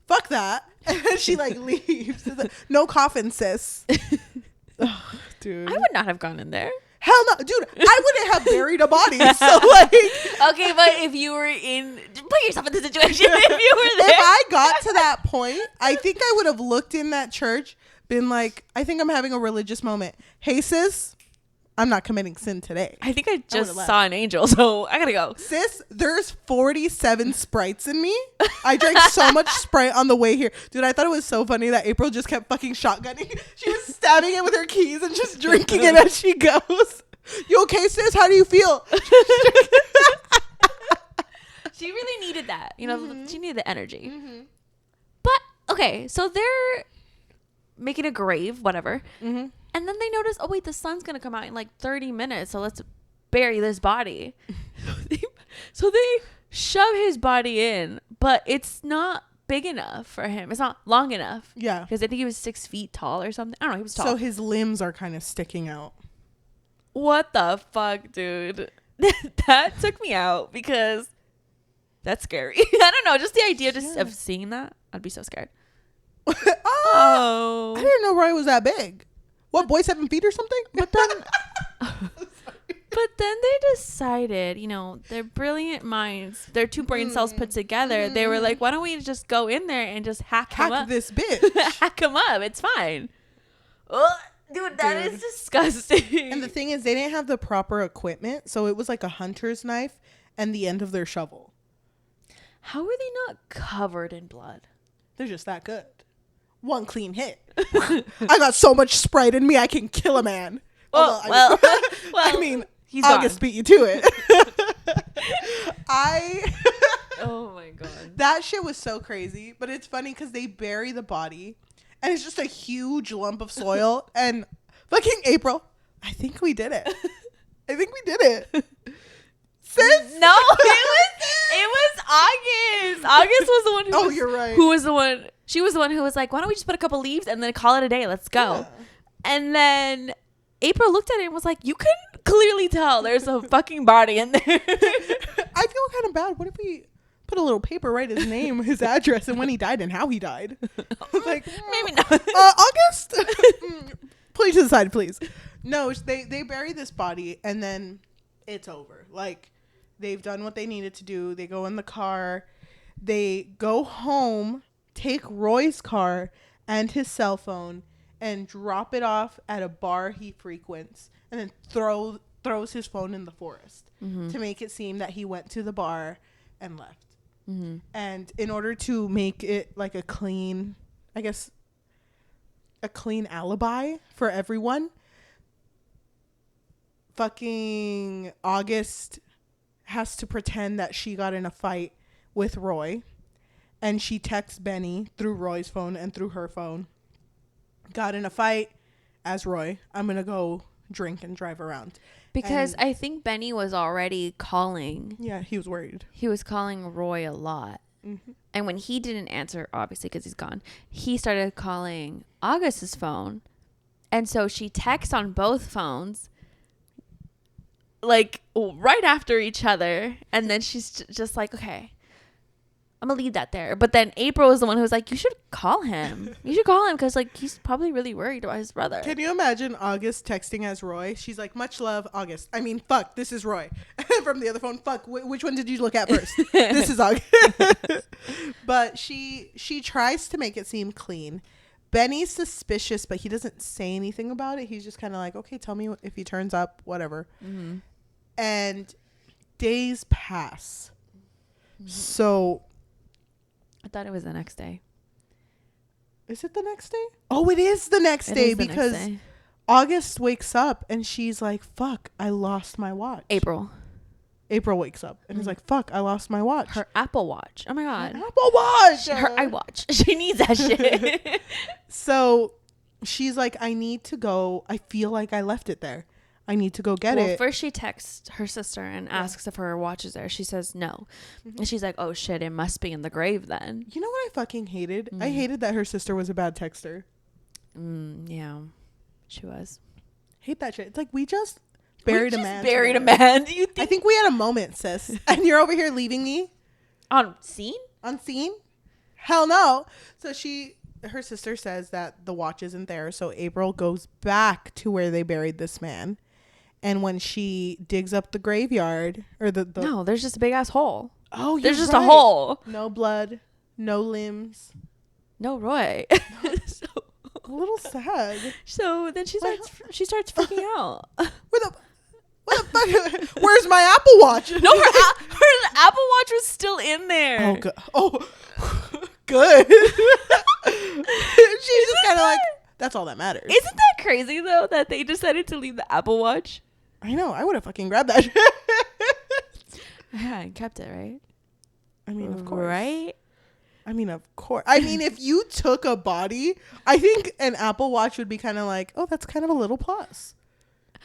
Fuck that. And then she, like, leaves. Like, no coffin, sis. Ugh, dude. I would not have gone in there. Hell no. Dude, I wouldn't have buried a body. So, like. Okay, but if you were put yourself in the situation. If you were there. If I got to that point, I think I would have looked in that church, been like, I think I'm having a religious moment. Hey, sis, I'm not committing sin today. I think I just saw an angel, so I gotta go. Sis, there's 47 Sprites in me. I drank so much Sprite on the way here. Dude, I thought it was so funny that April just kept fucking shotgunning. She was stabbing it with her keys and just drinking it as she goes. You okay, sis? How do you feel? She really needed that. You know, she needed the energy. But, okay, so they're making a grave, whatever. And then they notice, oh, wait, the sun's going to come out in like 30 minutes, so let's bury this body. So they shove his body in, but it's not big enough for him. It's not long enough. Yeah. Because I think he was 6 feet tall or something. I don't know. He was tall. So his limbs are kind of sticking out. What the fuck, dude? That took me out because that's scary. I don't know. Just the idea of seeing that, I'd be so scared. Oh. I didn't know Roy was that big. What, boy, 7 feet or something? But then they decided, their brilliant minds, their two brain cells put together, they were like, why don't we just go in there and just hack him up? this bitch. Hack him up. It's fine. Ugh, dude, that is disgusting. And the thing is, they didn't have the proper equipment. So it was like a hunter's knife and the end of their shovel. How are they not covered in blood? They're just that good. One clean hit. I got so much Sprite in me, I can kill a man. Well, I mean, he's August gone. beat you to it. Oh my god. That shit was so crazy. But it's funny because they bury the body and it's just a huge lump of soil. And fucking April, I think we did it. I think we did it. Sis? No, it was August. August was the one who was, you're right. Who was the one? She was the one who was like, why don't we just put a couple leaves and then call it a day? Let's go. Yeah. And then April looked at it and was like, you can clearly tell there's a fucking body in there. I feel kind of bad. What if we put a little paper, write his name, his address, and when he died and how he died? Like, maybe not. August? Please to the side, please. No, they bury this body and then it's over. Like, they've done what they needed to do. They go in the car. They go home, take Roy's car and his cell phone and drop it off at a bar he frequents and then throws his phone in the forest to make it seem that he went to the bar and left. And in order to make it like a clean alibi for everyone, fucking August has to pretend that she got in a fight with Roy, and she texts Benny through Roy's phone and through her phone. Got in a fight as Roy. I'm gonna go drink and drive around. Because I think Benny was already calling. Yeah, he was worried. He was calling Roy a lot. And when he didn't answer, obviously because he's gone, he started calling August's phone. And so she texts on both phones, like right after each other. And then she's just like, okay, I'm gonna leave that there. But then April was the one who was like, you should call him. You should call him because like he's probably really worried about his brother. Can you imagine August texting as Roy? She's like, much love, August. I mean, fuck, this is Roy. From the other phone, fuck, which one did you look at first? This is August. But she tries to make it seem clean. Benny's suspicious, but he doesn't say anything about it. He's just kind of like, okay, tell me if he turns up, whatever. And days pass. So I thought it was the next day. Is it the next day? Oh, it is the next day because August wakes up and she's like, fuck, I lost my watch. April wakes up and is like, fuck, I lost my watch. Her Apple Watch. Oh my God. Her Apple Watch. Her iWatch. She needs that shit. So she's like, I need to go. I feel like I left it there. I need to go get it. First she texts her sister and asks if her watch is there. She says no. And she's like, oh shit, it must be in the grave then. You know what I fucking hated? I hated that her sister was a bad texter. Yeah, she was. Hate that shit. It's like, we just buried a man. Buried a man. Do you think? I think we had a moment, sis. And you're over here leaving me on scene? Unseen? Hell no. So her sister says that the watch isn't there. So April goes back to where they buried this man. And when she digs up the graveyard or the no, there's just a big ass hole. Oh, you're there's just right. a hole. No blood, no limbs. No Roy. So, a little sad. So then she starts freaking out. What the fuck? Where's my Apple Watch? No, her Apple Watch was still in there. Oh, good. Good. She's just kind of like, that's all that matters. Isn't that crazy though that they decided to leave the Apple Watch? I know. I would have fucking grabbed that. Yeah, and kept it, right? I mean, of course. Right? I mean, of course. I mean, if you took a body, I think an Apple Watch would be kind of like, oh, that's kind of a little plus.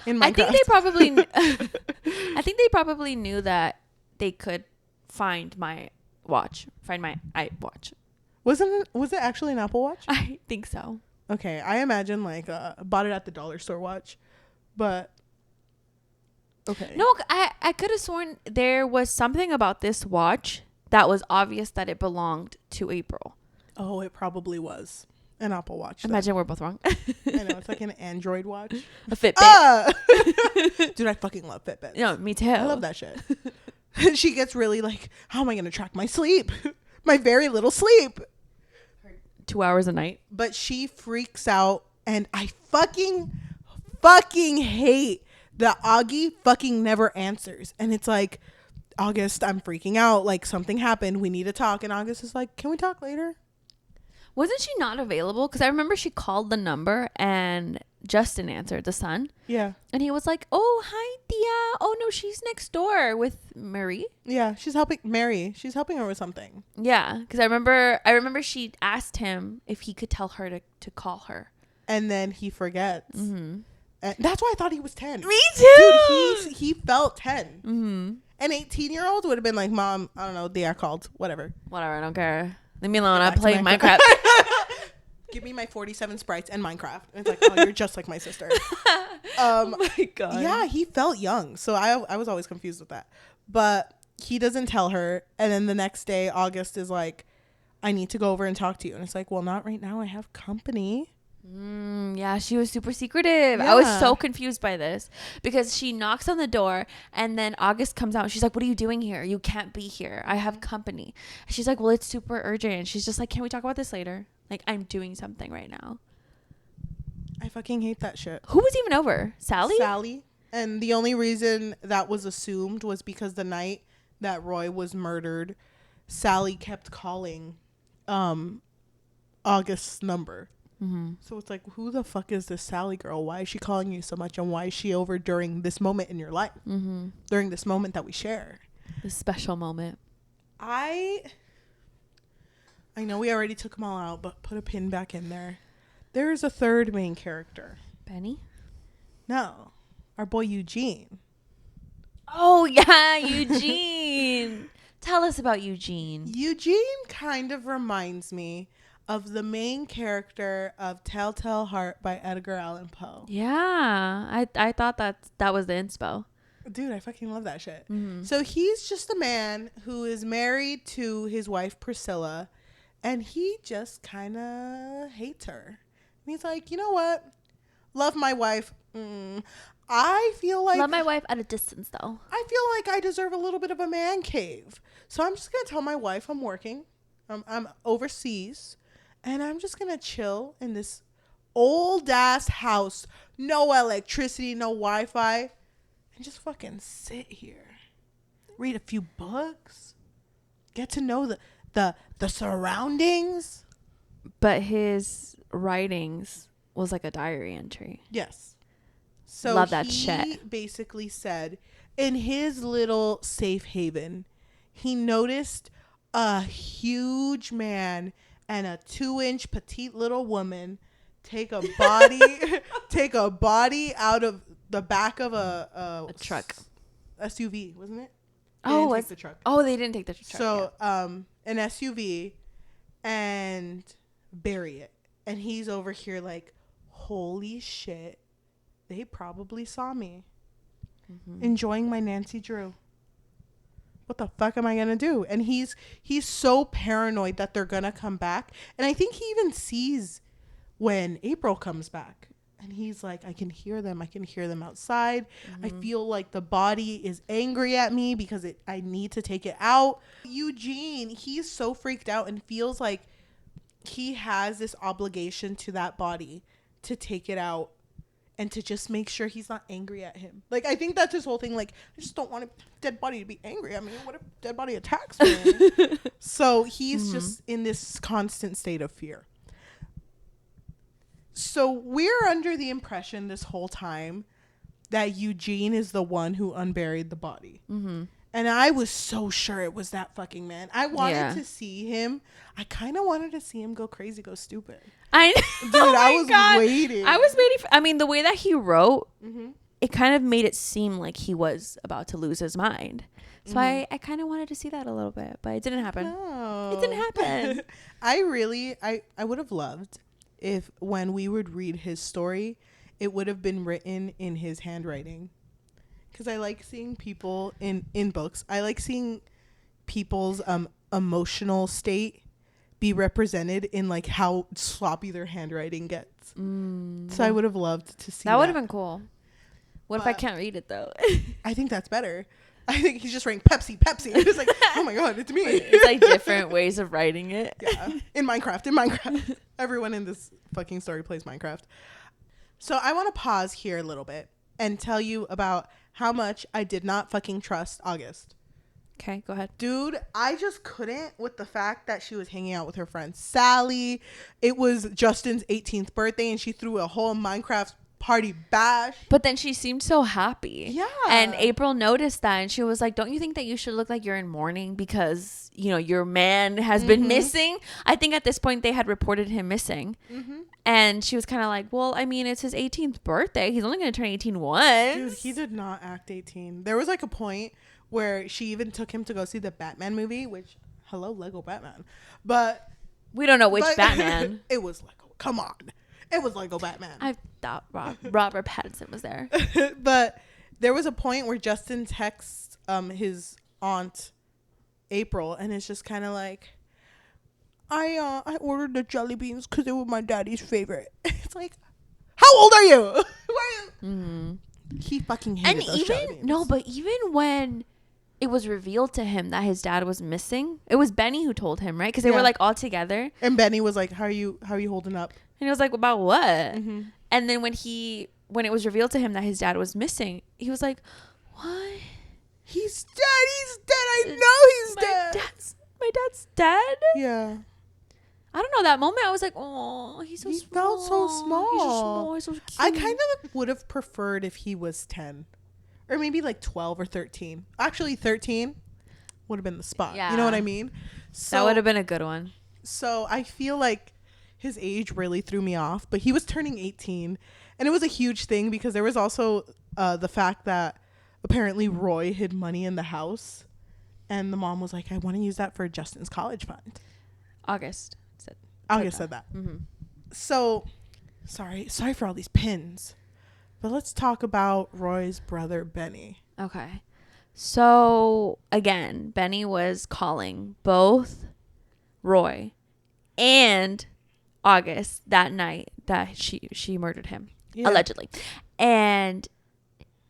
In Minecraft. I think they probably knew that they could find my iWatch. Was it actually an Apple Watch? I think so. Okay, I imagine like bought it at the dollar store watch, but okay. No, I could have sworn there was something about this watch that was obvious that it belonged to April. Oh, it probably was an Apple Watch. Imagine we're both wrong. I know, it's like an Android watch. A Fitbit. Dude, Dude, I fucking love Fitbits. No, me too. I love that shit. She gets really like, how am I going to track my sleep? My very little sleep. 2 hours a night. But she freaks out, and I fucking hate that Auggie fucking never answers. And it's like, August, I'm freaking out. Like, something happened. We need to talk. And August is like, can we talk later? Wasn't she not available? Because I remember she called the number and Justin answered, the son. Yeah. And he was like, oh, hi, Tia. Oh, no, she's next door with Marie. Yeah, she's helping Mary. She's helping her with something. Yeah, because I remember she asked him if he could tell her to call her. And then he forgets. Mm-hmm. And that's why I thought he was 10. Me too. Dude, he felt 10. Mm-hmm. An 18-year-old would have been like, Mom, I don't know, they are called. Whatever, I don't care. Leave me alone. I'm playing Minecraft. Give me my 47 sprites and Minecraft. And it's like, oh, you're just like my sister. Oh my God. Yeah, he felt young. So I was always confused with that. But he doesn't tell her. And then the next day, August is like, I need to go over and talk to you. And it's like, well, not right now. I have company. Yeah, she was super secretive. Yeah. I was so confused by this because she knocks on the door and then August comes out and she's like, what are you doing here? You can't be here. I have company. And she's like, well, it's super urgent. She's just like, can we talk about this later? Like, I'm doing something right now. I fucking hate that shit. Who was even over? Sally? And the only reason that was assumed was because the night that Roy was murdered, Sally kept calling August's number. Mm-hmm. So it's like, who the fuck is this Sally girl? Why is she calling you so much? And why is she over during this moment in your life? Mm-hmm. During this moment that we share. This special moment. I know we already took them all out, but put a pin back in there. There is a third main character. Benny? No. Our boy Eugene. Oh, yeah, Eugene. Tell us about Eugene. Eugene kind of reminds me of the main character of Telltale Heart by Edgar Allan Poe. Yeah, I thought that was the inspo. Dude, I fucking love that shit. Mm-hmm. So he's just a man who is married to his wife Priscilla, and he just kind of hates her. And he's like, you know what? Love my wife. I feel like... Love my wife at a distance, though. I feel like I deserve a little bit of a man cave. So I'm just going to tell my wife I'm working. I'm overseas. And I'm just going to chill in this old-ass house. No electricity, no Wi-Fi. And just fucking sit here. Read a few books. Get to know the surroundings. But his writings was like a diary entry. Yes. So love that shit. He basically said in his little safe haven, he noticed a huge man and a 2-inch petite little woman take a body out of the back of a truck. SUV, wasn't it? The truck. Oh, they didn't take the truck. So, an SUV and bury it. And he's over here like, holy shit. They probably saw me enjoying my Nancy Drew. What the fuck am I going to do? And he's so paranoid that they're going to come back. And I think he even sees when April comes back. And he's like, I can hear them. I can hear them outside. I feel like the body is angry at me because I need to take it out. Eugene, he's so freaked out and feels like he has this obligation to that body to take it out and to just make sure he's not angry at him. Like, I think that's his whole thing. Like, I just don't want a dead body to be angry at me. What if dead body attacks me? So he's just in this constant state of fear. So we're under the impression this whole time that Eugene is the one who unburied the body. Mm-hmm. And I was so sure it was that fucking man. I wanted to see him. I kind of wanted to see him go crazy, go stupid. Dude, I was waiting. I was waiting for, the way that he wrote, it kind of made it seem like he was about to lose his mind. So I kind of wanted to see that a little bit, but it didn't happen. No. It didn't happen. I would have loved if when we would read his story, it would have been written in his handwriting. Because I like seeing people in books. I like seeing people's emotional state be represented in like how sloppy their handwriting gets. So I would have loved to see that. Would have been cool. What if I can't read it though? I think that's better. I think he's just writing Pepsi. It's like, oh my god, it's me. It's like different ways of writing it. Yeah, in Minecraft. Everyone in this fucking story plays Minecraft. So I want to pause here a little bit and tell you about how much I did not fucking trust August. Okay, go ahead. Dude, I just couldn't with the fact that she was hanging out with her friend Sally. It was Justin's 18th birthday and she threw a whole Minecraft party bash. But then she seemed so happy. Yeah. And April noticed that and she was like, don't you think that you should look like you're in mourning because, you know, your man has been missing? I think at this point they had reported him missing. And she was kind of like, well, I mean, it's his 18th birthday. He's only going to turn 18 once. Dude, he did not act 18. There was like a point where she even took him to go see the Batman movie, which, hello, Lego Batman. But we don't know which Batman. It was Lego. Come on. It was Lego Batman. I thought Robert Pattinson was there. But there was a point where Justin texts his aunt April, and it's just kind of like, I ordered the jelly beans because they were my daddy's favorite. It's like, how old are you? Why are you? He fucking hated those jelly beans. No, but even when it was revealed to him that his dad was missing, it was Benny who told him, right? Because they were like all together. And Benny was like, how are you holding up? And he was like, about what? And then when it was revealed to him that his dad was missing, he was like, what? He's dead. I know he's dead. My dad's dead? Yeah. I don't know. That moment, I was like, oh, he felt so small. He's so cute. I kind of would have preferred if he was 10. Or maybe like 12 or 13. Actually, 13 would have been the spot. Yeah. You know what I mean? So, that would have been a good one. So I feel like his age really threw me off. But he was turning 18. And it was a huge thing because there was also the fact that apparently Roy hid money in the house. And the mom was like, I want to use that for Justin's college fund. August said that. So, sorry for all these pins. But let's talk about Roy's brother, Benny. Okay. So, again, Benny was calling both Roy and August that night that she murdered him, allegedly. And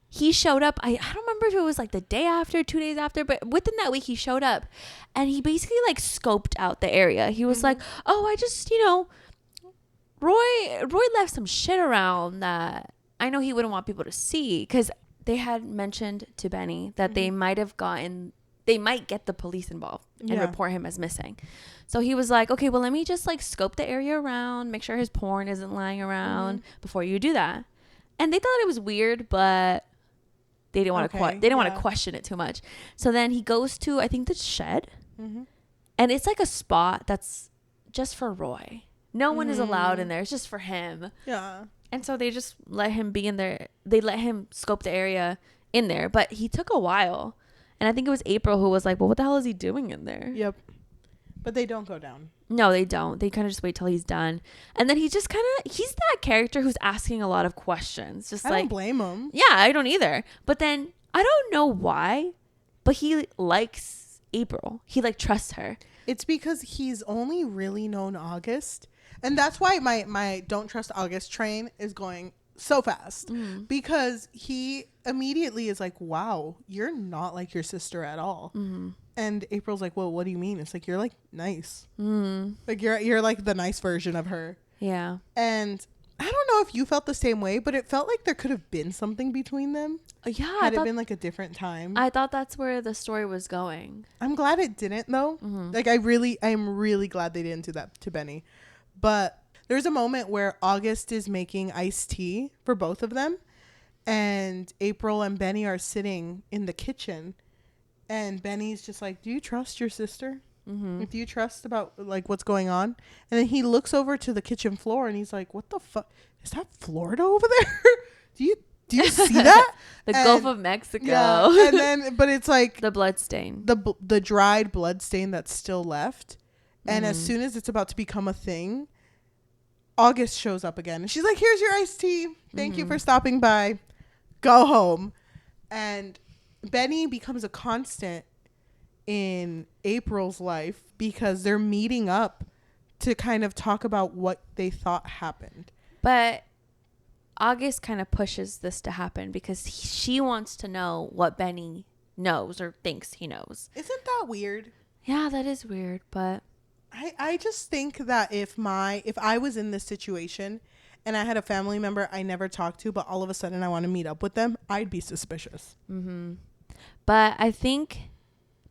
he showed up. I don't remember if it was like the day after, 2 days after, but within that week he showed up and he basically like scoped out the area. He was like, oh, I just, Roy left some shit around that I know he wouldn't want people to see, because they had mentioned to Benny that they might get the police involved and report him as missing. So he was like, okay, well, let me just like scope the area around, make sure his porn isn't lying around before you do that. And they thought it was weird, but they didn't want to question it too much. So then he goes to, I think, the shed, and it's like a spot that's just for Roy. No one is allowed in there. It's just for him. Yeah. And so they just let him be in there. They let him scope the area in there. But he took a while. And I think it was April who was like, well, what the hell is he doing in there? Yep. But they don't go down. No, they don't. They kind of just wait till he's done. And then he's that character who's asking a lot of questions. I don't blame him. Yeah, I don't either. But then I don't know why, but he likes April. He like trusts her. It's because he's only really known August. And that's why my don't trust August train is going so fast. Because he immediately is like, wow, you're not like your sister at all. And April's like, well, what do you mean? It's like, you're like nice. Like you're like the nice version of her. Yeah. And I don't know if you felt the same way, but it felt like there could have been something between them. Yeah. Had it been like a different time. I thought that's where the story was going. I'm glad it didn't though. Like I'm really glad they didn't do that to Benny. But there's a moment where August is making iced tea for both of them. And April and Benny are sitting in the kitchen. And Benny's just like, do you trust your sister? Do you trust about like what's going on? And then he looks over to the kitchen floor and he's like, what the fuck? Is that Florida over there? Do you see that? Gulf of Mexico. Yeah. And then, but it's like the blood stain. The dried blood stain that's still left. And as soon as it's about to become a thing, August shows up again. And she's like, here's your iced tea. Thank you for stopping by. Go home. And Benny becomes a constant in April's life because they're meeting up to kind of talk about what they thought happened. But August kind of pushes this to happen because she wants to know what Benny knows or thinks he knows. Isn't that weird? Yeah, that is weird, but I just think that if I was in this situation and I had a family member I never talked to, but all of a sudden I want to meet up with them, I'd be suspicious. Mm-hmm. But I think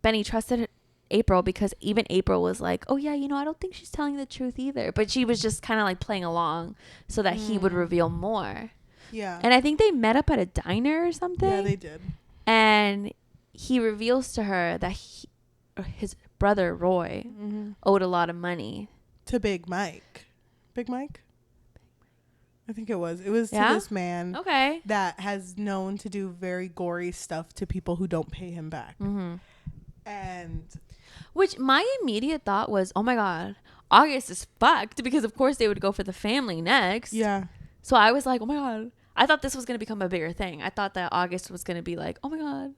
Benny trusted April because even April was like, oh yeah, I don't think she's telling the truth either. But she was just kind of like playing along so that he would reveal more. Yeah. And I think they met up at a diner or something. Yeah, they did. And he reveals to her that his brother Roy owed a lot of money to Big Mike. Big Mike? I think it was to this man that has known to do very gory stuff to people who don't pay him back. And which my immediate thought was, oh my god, August is fucked, because of course they would go for the family next. Yeah. So I was like, oh my god, I thought this was going to become a bigger thing. I thought that August was going to be like, oh my god,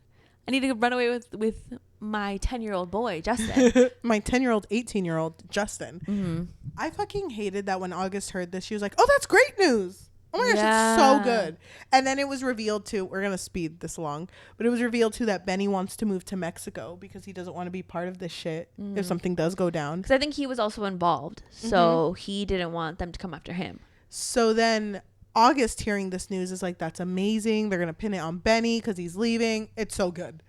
I need to run away with my 10-year-old boy, Justin. My 10-year-old, 18-year-old, Justin. I fucking hated that when August heard this. She was like, oh, that's great news. Oh my gosh, it's so good. And then it was revealed to, we're going to speed this along, but it was revealed to that Benny wants to move to Mexico because he doesn't want to be part of this shit if something does go down. Because I think he was also involved. So he didn't want them to come after him. So then August hearing this news is like, that's amazing. They're going to pin it on Benny because he's leaving. It's so good.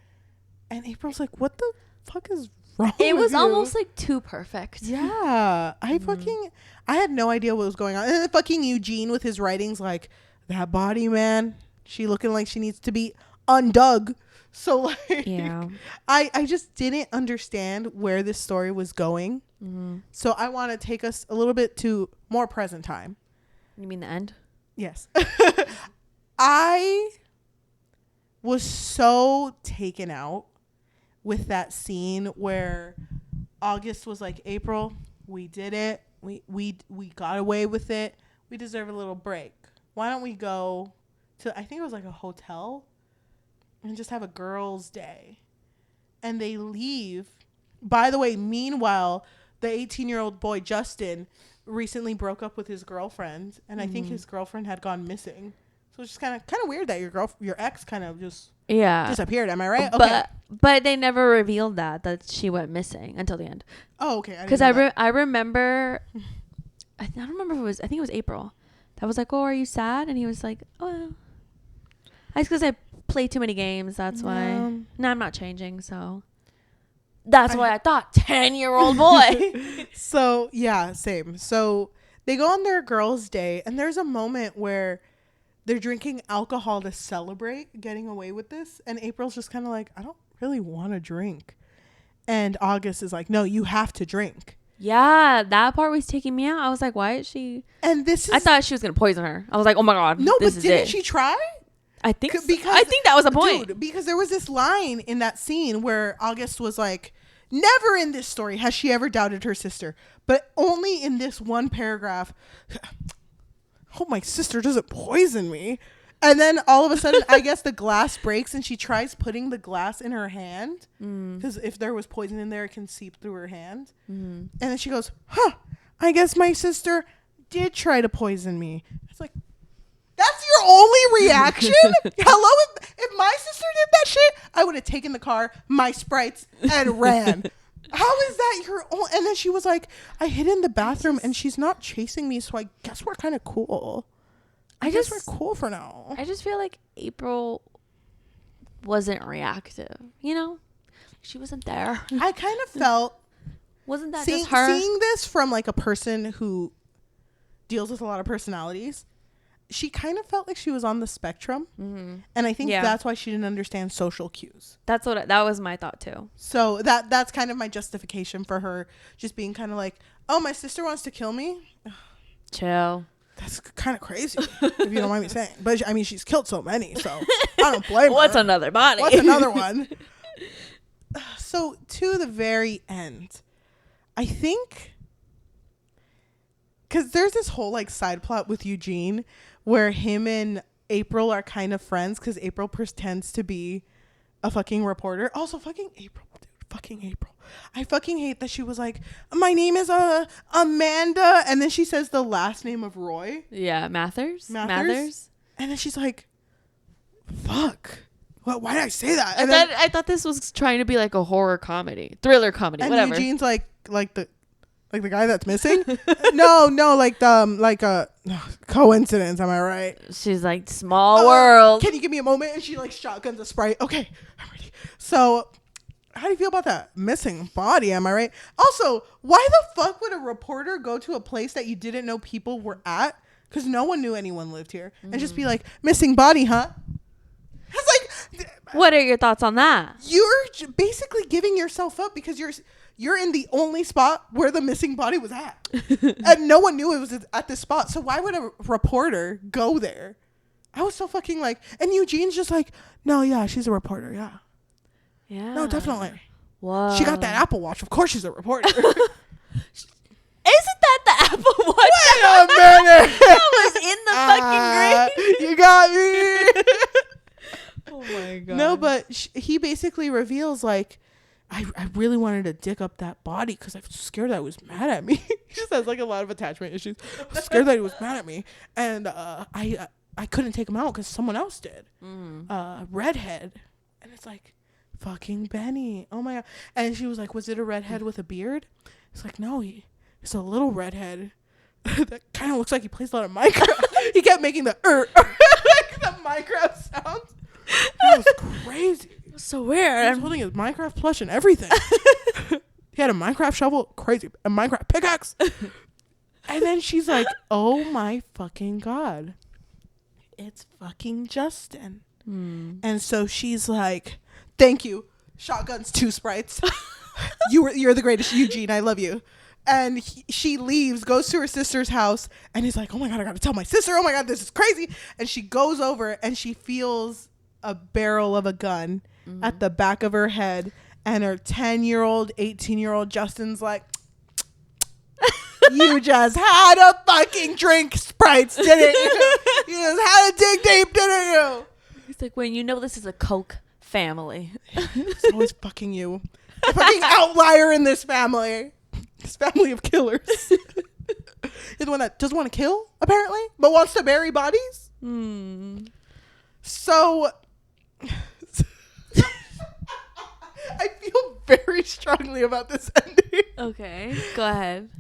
And April's like, what the fuck is wrong with you? It was almost like too perfect. Yeah. I had no idea what was going on. And then fucking Eugene with his writings like, that body, man, she looking like she needs to be undug. So like, yeah. I just didn't understand where this story was going. So I want to take us a little bit to more present time. You mean the end? Yes. I was so taken out with that scene where August was like, April, we did it. We got away with it. We deserve a little break. Why don't we go to, I think it was like a hotel, and just have a girls' day? And they leave. By the way, meanwhile, the 18-year-old boy, Justin, recently broke up with his girlfriend, and I think his girlfriend had gone missing. So it's just kind of weird that your ex kind of just disappeared. Am I right? Okay. But they never revealed that she went missing until the end. Oh, okay. Because I remember, I don't remember if it was, I think it was April. That was like, oh, are you sad? And he was like, oh, I guess because I play too many games. That's why. No, I'm not changing. So that's why I thought 10-year-old boy. So yeah, same. So they go on their girls' day, and there's a moment where they're drinking alcohol to celebrate getting away with this. And April's just kind of like, I don't really want to drink. And August is like, no, you have to drink. Yeah, that part was taking me out. I was like, why is she? And I thought she was going to poison her. I was like, oh my God. No, but didn't she try? I think so. I think that was the point. Dude, because there was this line in that scene where August was like, never in this story has she ever doubted her sister. But only in this one paragraph, hope my sister doesn't poison me. And then all of a sudden, I guess the glass breaks and she tries putting the glass in her hand. Because if there was poison in there, it can seep through her hand. And then she goes, I guess my sister did try to poison me. It's like, that's your only reaction? Hello? If my sister did that shit, I would have taken the car, my Sprites, and ran. How is that your own? And then she was like, I hid in the bathroom and she's not chasing me, so I guess we're kind of cool. I guess we're cool for now. I just feel like April wasn't reactive, She wasn't there. I kind of felt wasn't that just her? Seeing this from like a person who deals with a lot of personalities, she kind of felt like she was on the spectrum. And I think that's why she didn't understand social cues. That was my thought too. So that's kind of my justification for her just being kind of like, oh, my sister wants to kill me. Chill. That's kind of crazy, if you don't mind me saying. But I mean, she's killed so many, so I don't blame her. What's another body? What's another one? So to the very end, I think, because there's this whole like side plot with Eugene where him and April are kind of friends because April pretends to be a fucking reporter. Also, fucking April, dude. Fucking April. I fucking hate that she was like, my name is Amanda, and then she says the last name of Roy. Yeah, Mathers. And then she's like, fuck. Well, why did I say that? I thought this was trying to be like a horror comedy, thriller comedy, and whatever. Eugene's like the guy that's missing. no, like a coincidence. Am I right? She's like, small world. Can you give me a moment? And she like shotguns a Sprite. Okay, I'm ready. So, how do you feel about that missing body? Am I right? Also, why the fuck would a reporter go to a place that you didn't know people were at? Because no one knew anyone lived here, and just be like, missing body, huh? It's like, what are your thoughts on that? You're basically giving yourself up because you're in the only spot where the missing body was at. And no one knew it was at this spot. So why would a reporter go there? I was so fucking like, and Eugene's just like, no, yeah, she's a reporter. Yeah. Yeah. No, definitely. Whoa. She got that Apple Watch. Of course she's a reporter. Isn't that the Apple Watch? Wait a minute. That was in the fucking grave. You got me. Oh my God. No, but he basically reveals like, I really wanted to dig up that body because I was scared that he was mad at me. He just has like a lot of attachment issues. I was scared that he was mad at me, and I couldn't take him out because someone else did. Redhead, and it's like, fucking Benny. Oh my God. And she was like, was it a redhead with a beard? It's like, no, it's a little redhead that kind of looks like he plays a lot of Minecraft. He kept making the like the Minecraft sounds. That was crazy. So weird. He was holding his Minecraft plush and everything. He had a Minecraft shovel, crazy, a Minecraft pickaxe. And then she's like, oh my fucking God. It's fucking Justin. And so she's like, thank you. Shotguns, 2 Sprites. You're the greatest, Eugene. I love you. And she leaves, goes to her sister's house, and he's like, oh my God, I gotta tell my sister. Oh my God, this is crazy. And she goes over and she feels a barrel of a gun at the back of her head, and her 10-year-old, 18-year-old Justin's like, you just had a fucking drink, Sprites, didn't you? You just had a dig deep, didn't you? He's like, when you know this is a Coke family. It's always fucking you. The fucking outlier in this family. This family of killers. He's the one that doesn't want to kill, apparently, but wants to bury bodies. So I feel very strongly about this ending. Okay, go ahead.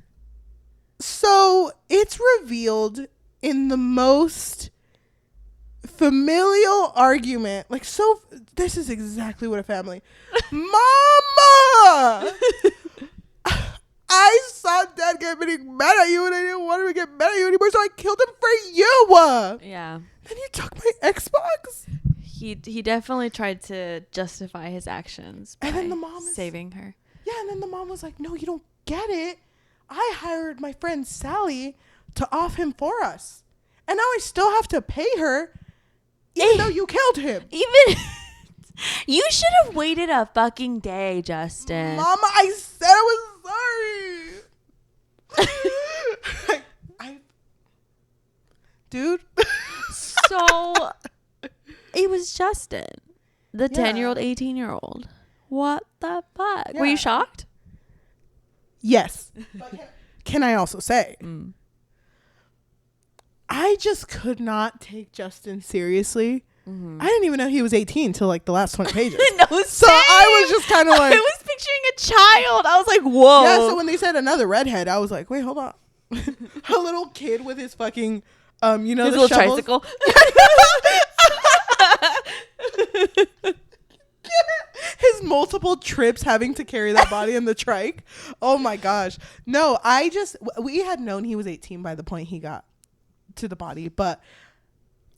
So it's revealed in the most familial argument. Like, so this is exactly what a family. Mama! I saw Dad getting mad at you and I didn't want him to get mad at you anymore, so I killed him for you. Yeah. And you took my Xbox. He definitely tried to justify his actions by and then the mom saving her. Yeah, and then the mom was like, no, you don't get it. I hired my friend Sally to off him for us. And now I still have to pay her even though you killed him. Even... You should have waited a fucking day, Justin. Mama, I said I was sorry. Dude. So, it was Justin, the 10-year-old, 18-year-old. What the fuck? Yeah. Were you shocked? Yes. Can I also say, I just could not take Justin seriously. I didn't even know he was 18 till like the last 20 pages. No, so I was just kind of like, I was picturing a child. I was like, whoa. Yeah, so when they said another redhead, I was like, wait, hold on. A little kid with his fucking, his the little tricycle. His multiple trips having to carry that body in the trike. Oh my gosh. No, we had known he was 18 by the point he got to the body, but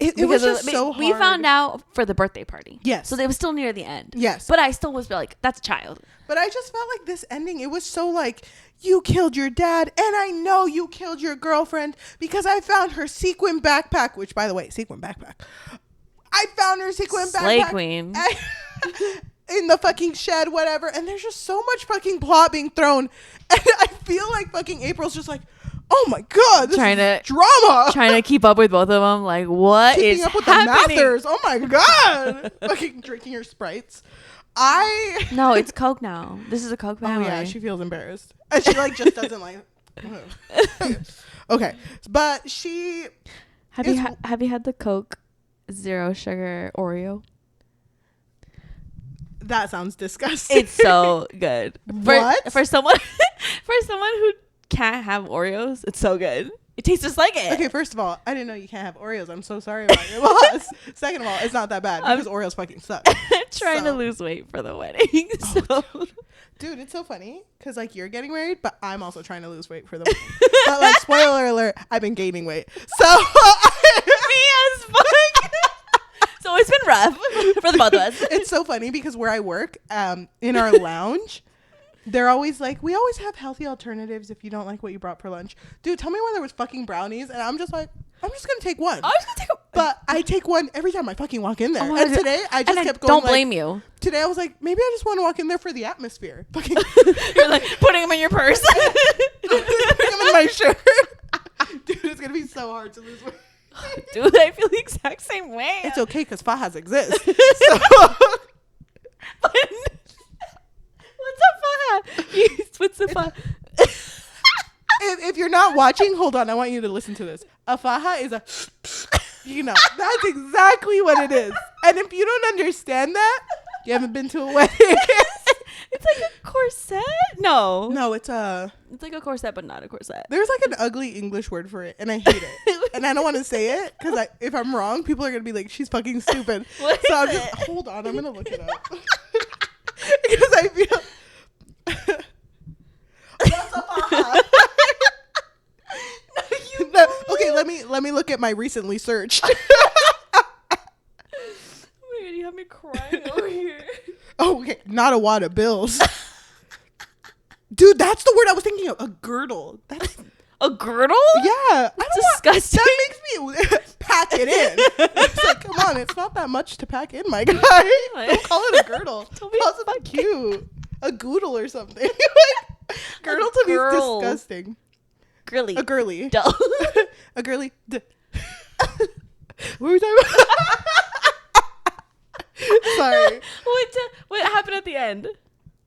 it was just so hard. We found out for the birthday party. Yes. So it was still near the end. Yes. But I still was like, that's a child. But I just felt like this ending, it was so like, you killed your dad, and I know you killed your girlfriend because I found her sequin backpack, which, by the way, sequin backpack. I found her sequin Slay backpack. Queen. In the fucking shed, whatever. And there's just so much fucking plot being thrown. And I feel like fucking April's just like, oh my God, this is drama. Trying to keep up with both of them. Like, what is happening? Keeping up with the Mathers. Oh my God. Fucking drinking your Sprites. No, it's Coke now. This is a Coke family. Oh yeah, she feels embarrassed. And she like just doesn't like okay. But she have you had the Coke zero sugar Oreo? That sounds disgusting. It's so good. What? For someone who can't have Oreos, it's so good. It tastes just like it. Okay, first of all, I didn't know you can't have Oreos. I'm so sorry about your loss. Second of all, it's not that bad because Oreos fucking suck. Trying to lose weight for the wedding. Dude, it's so funny because like you're getting married, but I'm also trying to lose weight for the wedding. But like, spoiler alert, I've been gaining weight. So me as fuck. So it's been rough for the both of us. It's so funny because where I work, in our lounge, they're always like, we always have healthy alternatives if you don't like what you brought for lunch. Dude, tell me when there was fucking brownies, and I'm just like, I'm just gonna take one. But I take one every time I fucking walk in there. And today I just kept going. Don't blame you. Today I was like, maybe I just want to walk in there for the atmosphere. Fucking You're like putting them in your purse. putting them in my shirt. Dude, it's gonna be so hard to lose weight. Dude, I feel the exact same way. It's okay because fajas exist. What's a faja? If you're not watching, hold on. I want you to listen to this. A faja is a, you know, that's exactly what it is. And if you don't understand that, you haven't been to a wedding. It's like a corset? No, it's like a corset, but not a corset. There's like an ugly English word for it, and I hate it. And I don't want to say it because if I'm wrong, people are gonna be like, "She's fucking stupid." So I'm just hold on. I'm gonna look it up because I feel. What's a faja? No, okay, let me look at my recently searched. Oh my god, you have me crying over here. Oh, okay, not a wad of bills. Dude, that's the word I was thinking of. A girdle. That's a girdle? Yeah. That's disgusting. That makes me pack it in. It's like, come on, it's not that much to pack in, my guy. Don't call it a girdle. Call it something cute. A goodle or something. Girdle to me is disgusting. Girly. A girly. Duh. A girly. What were we talking about? Sorry. What happened at the end?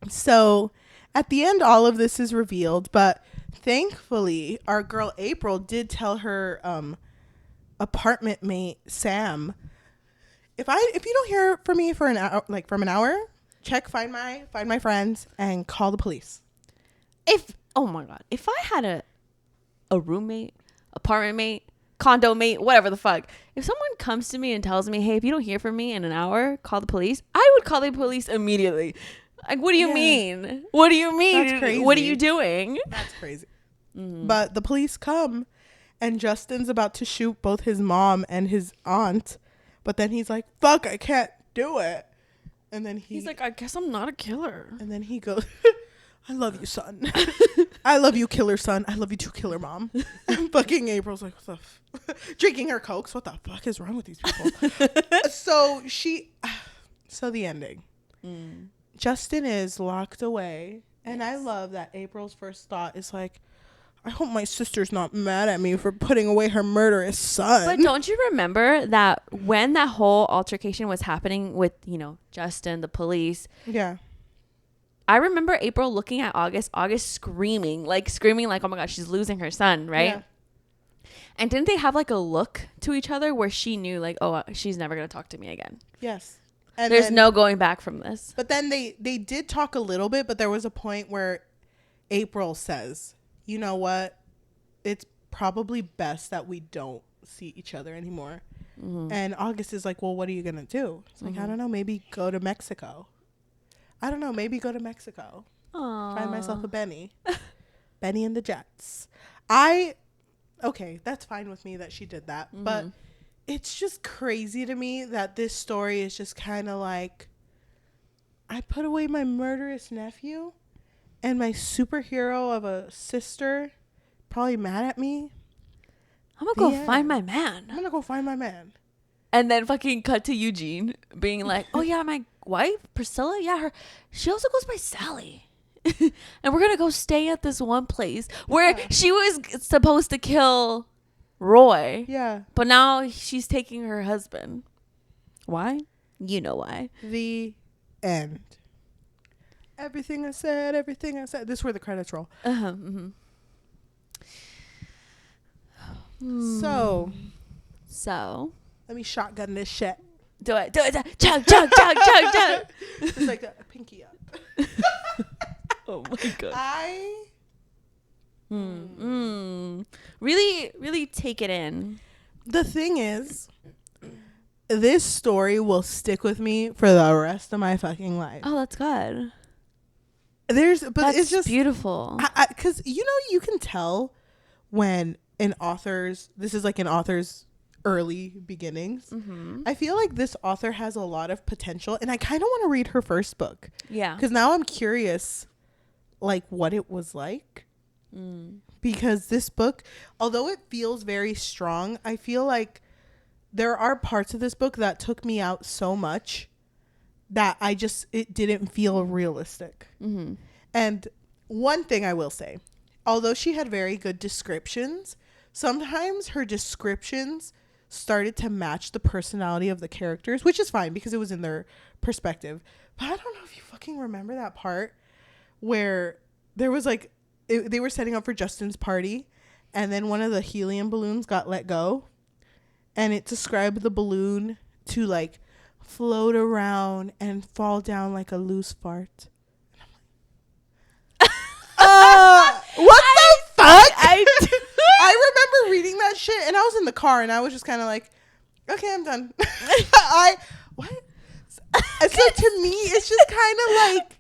So at the end, all of this is revealed, but thankfully our girl April did tell her apartment mate Sam, if you don't hear from me for an hour, like from an hour, find my friends and call the police. Oh my god, if I had a roommate, apartment mate, condo mate, whatever the fuck, if someone comes to me and tells me, hey, if you don't hear from me in an hour, call the police, I would call the police immediately. Like, what do you mean? What do you mean? That's crazy. What are you doing? That's crazy. But the police come and Justin's about to shoot both his mom and his aunt, but then he's like, fuck, I can't do it. And then he's like, I guess I'm not a killer. And then he goes, I love you, son. I love you, killer son. I love you too, killer mom. And fucking April's like, what the drinking her cokes. What the fuck is wrong with these people? So the ending. Justin is locked away. And I love that April's first thought is like, I hope my sister's not mad at me for putting away her murderous son. But don't you remember that when that whole altercation was happening with, Justin, the police? Yeah. I remember April looking at August screaming like, oh my God, she's losing her son, right? Yeah. And didn't they have like a look to each other where she knew like, oh, she's never going to talk to me again? Yes. And there's no going back from this. But then they did talk a little bit, but there was a point where April says, you know what? It's probably best that we don't see each other anymore. Mm-hmm. And August is like, well, what are you going to do? It's like, I don't know, maybe go to Mexico. Aww. Find myself a Benny. Benny and the Jets. Okay, that's fine with me that she did that. Mm-hmm. But it's just crazy to me that this story is just kind of like, I put away my murderous nephew and my superhero of a sister probably mad at me. I'm going to go find my man. I'm going to go find my man. And then fucking cut to Eugene being like, oh yeah, my wife, Priscilla, yeah, she also goes by Sally. And we're going to go stay at this one place where she was supposed to kill Roy. Yeah. But now she's taking her husband. Why? You know why. The end. Everything I said. This is where the credits roll. Mm-hmm. So let me shotgun this shit. Do it. Chug. It's like a pinky up. Oh my god. Really, really take it in. The thing is, this story will stick with me for the rest of my fucking life. Oh, that's good. That's it's just beautiful. Because you can tell when an author's early beginnings. Mm-hmm. I feel like this author has a lot of potential, and I kind of want to read her first book. Yeah. Because now I'm curious, like, what it was like. Because this book, although it feels very strong, I feel like there are parts of this book that took me out so much that it didn't feel realistic. Mm-hmm. And one thing I will say, although she had very good descriptions, sometimes her descriptions started to match the personality of the characters, which is fine because it was in their perspective. But I don't know if you fucking remember that part where there was like, they were setting up for Justin's party, and then one of the helium balloons got let go, and it described the balloon to like float around and fall down like a loose fart. And I'm like, what the fuck? I remember reading that shit, and I was in the car, and I was just kind of like, okay, I'm done. What? So to me, it's just kind of like.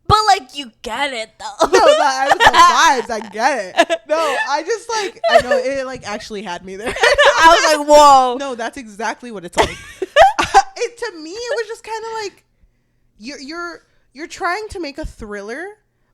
But like, you get it though. No, I was the vibes. I get it. No, I just like, I know it like actually had me there. I was like, whoa. No, that's exactly what it's like. To me, it was just kind of like you're trying to make a thriller,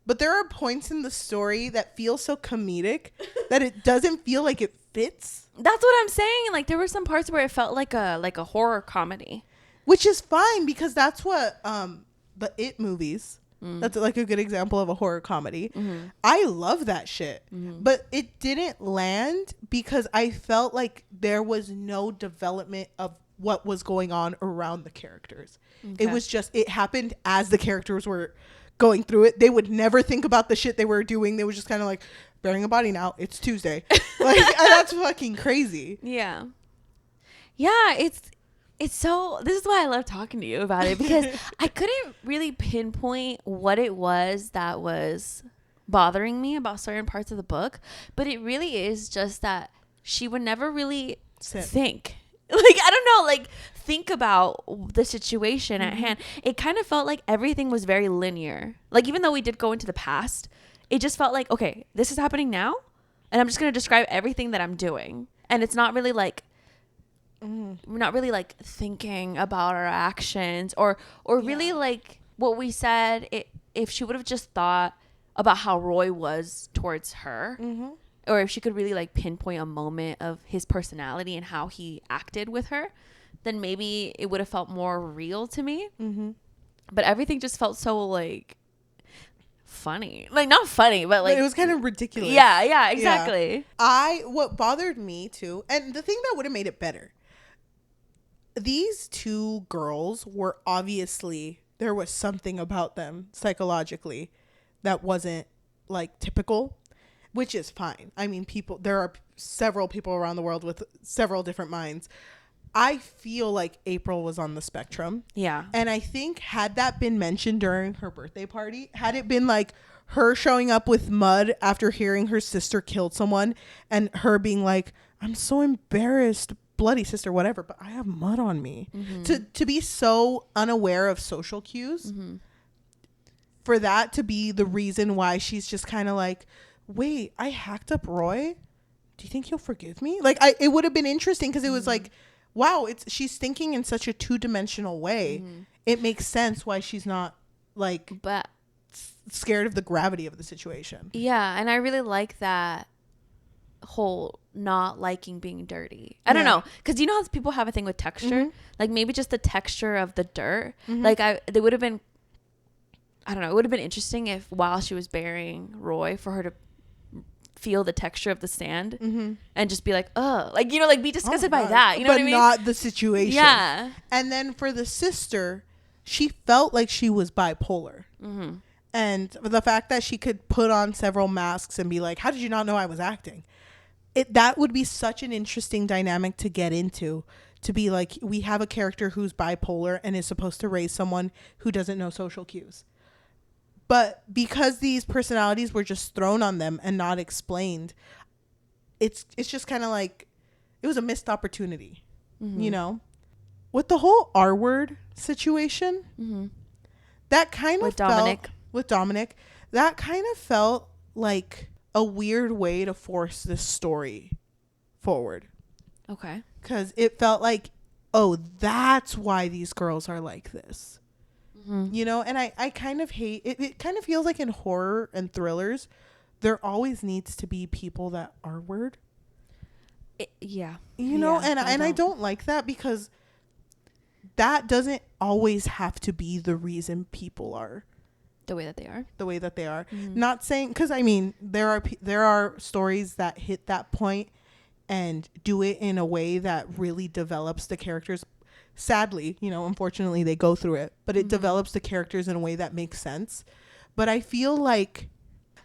but there are points in the story that feel so comedic that it doesn't feel like it fits. That's what I'm saying. Like, there were some parts where it felt like a horror comedy, which is fine because that's what the It movies. That's like a good example of a horror comedy. Mm-hmm. I love that shit. Mm-hmm. But it didn't land because I felt like there was no development of what was going on around the characters. Okay. It was just, it happened as the characters were going through it. They would never think about the shit they were doing. They were just kind of like, burying a body now. It's Tuesday. Like, that's fucking crazy. Yeah. Yeah, it's so, this is why I love talking to you about it, because I couldn't really pinpoint what it was that was bothering me about certain parts of the book, but it really is just that she would never really think. Like, I don't know, like, think about the situation at hand. It kind of felt like everything was very linear. Like, even though we did go into the past, it just felt like, okay, this is happening now, and I'm just going to describe everything that I'm doing. And it's not really like, we're not really like thinking about our actions or really like what we said. If she would have just thought about how Roy was towards her, or if she could really like pinpoint a moment of his personality and how he acted with her, then maybe it would have felt more real to me. But everything just felt so like funny, like not funny, but like it was kind of ridiculous. Yeah, exactly. What bothered me too, and the thing that would have made it better, these two girls were obviously, there was something about them psychologically that wasn't like typical, which is fine. I mean, there are several people around the world with several different minds. I feel like April was on the spectrum. Yeah. And I think had that been mentioned during her birthday party, had it been like her showing up with mud after hearing her sister killed someone and her being like, I'm so embarrassed, bloody sister, whatever, but I have mud on me. To be so unaware of social cues, for that to be the reason why she's just kind of like, wait, I hacked up Roy? Do you think he'll forgive me? Like, it would have been interesting because it was like, wow, she's thinking in such a two-dimensional way. It makes sense why she's not like scared of the gravity of the situation. Yeah, and I really like that whole not liking being dirty. I don't know, because you know how people have a thing with texture, like maybe just the texture of the dirt. Like they would have been, I don't know, it would have been interesting if while she was burying Roy, for her to feel the texture of the sand and just be like, oh, like, you know, like be disgusted by that, you know what I mean? But not the situation. Yeah. And then for the sister, she felt like she was bipolar. Mm-hmm. And the fact that she could put on several masks and be like, how did you not know I was acting? That would be such an interesting dynamic to get into, to be like, we have a character who's bipolar and is supposed to raise someone who doesn't know social cues. But because these personalities were just thrown on them and not explained, it's just kind of like, it was a missed opportunity, you know? With the whole R word situation, that kind of felt, with Dominic, that kind of felt like a weird way to force this story forward. Okay. Because it felt like, oh, that's why these girls are like this. You know, and I kind of hate it. It kind of feels like in horror and thrillers, there always needs to be people that are word. Yeah. You know, and I don't like that, because that doesn't always have to be the reason people are the way that they are. Not saying, because I mean, there are stories that hit that point and do it in a way that really develops the characters. Sadly, you know, unfortunately they go through it, but it develops the characters in a way that makes sense. But I feel like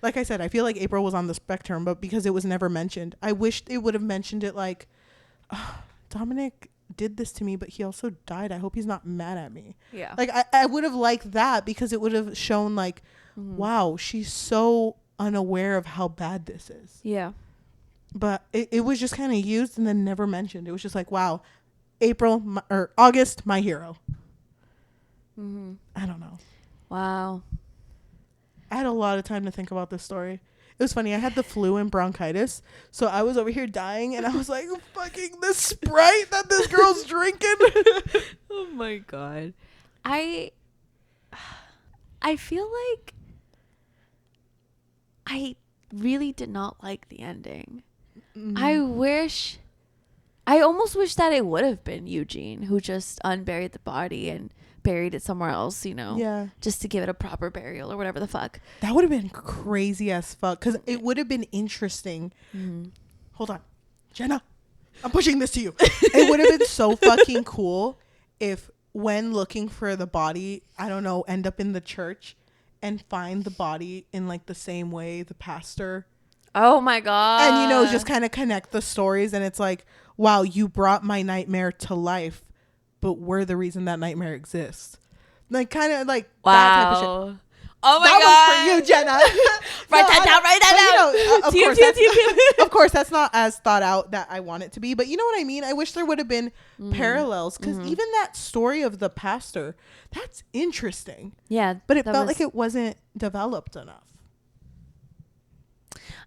I said, I feel like April was on the spectrum, but because it was never mentioned, I wish they would have mentioned it, like, oh, Dominic did this to me, but he also died. I hope he's not mad at me. Yeah. Like, I would have liked that, because it would have shown like, wow, she's so unaware of how bad this is. Yeah. But it was just kind of used and then never mentioned. It was just like, wow, April or August, my hero. I don't know. Wow. I had a lot of time to think about this story. It was funny. I had the flu and bronchitis, so I was over here dying, and I was like, fucking the Sprite that this girl's drinking. Oh my God. I feel like I really did not like the ending. I almost wish that it would have been Eugene who just unburied the body and buried it somewhere else, you know? Yeah. Just to give it a proper burial or whatever the fuck. That would have been crazy as fuck, because it would have been interesting. Hold on. Jenna, I'm pushing this to you. It would have been so fucking cool if, when looking for the body, I don't know, end up in the church and find the body in like the same way the pastor. Oh my God. And, you know, just kind of connect the stories, and it's like, wow, you brought my nightmare to life, but we're the reason that nightmare exists. Like, kind of like that type of shit. Oh my God. That one's for you, Jenna. Write that down. You know, of course, that's not as thought out that I want it to be. But you know what I mean? I wish there would have been parallels, because even that story of the pastor, that's interesting. Yeah. But it felt like it wasn't developed enough.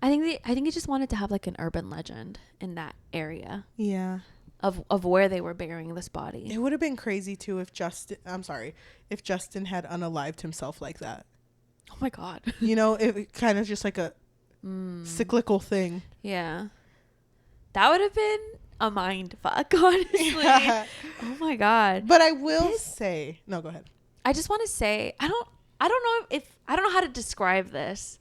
I think they just wanted to have like an urban legend in that area. Yeah. Of where they were burying this body. It would have been crazy too if Justin had unalived himself like that. Oh my God. You know, it kind of just like a cyclical thing. Yeah. That would have been a mind fuck, honestly. Yeah. Oh my God. But I will say, no, go ahead. I just want to say, I don't know how to describe this,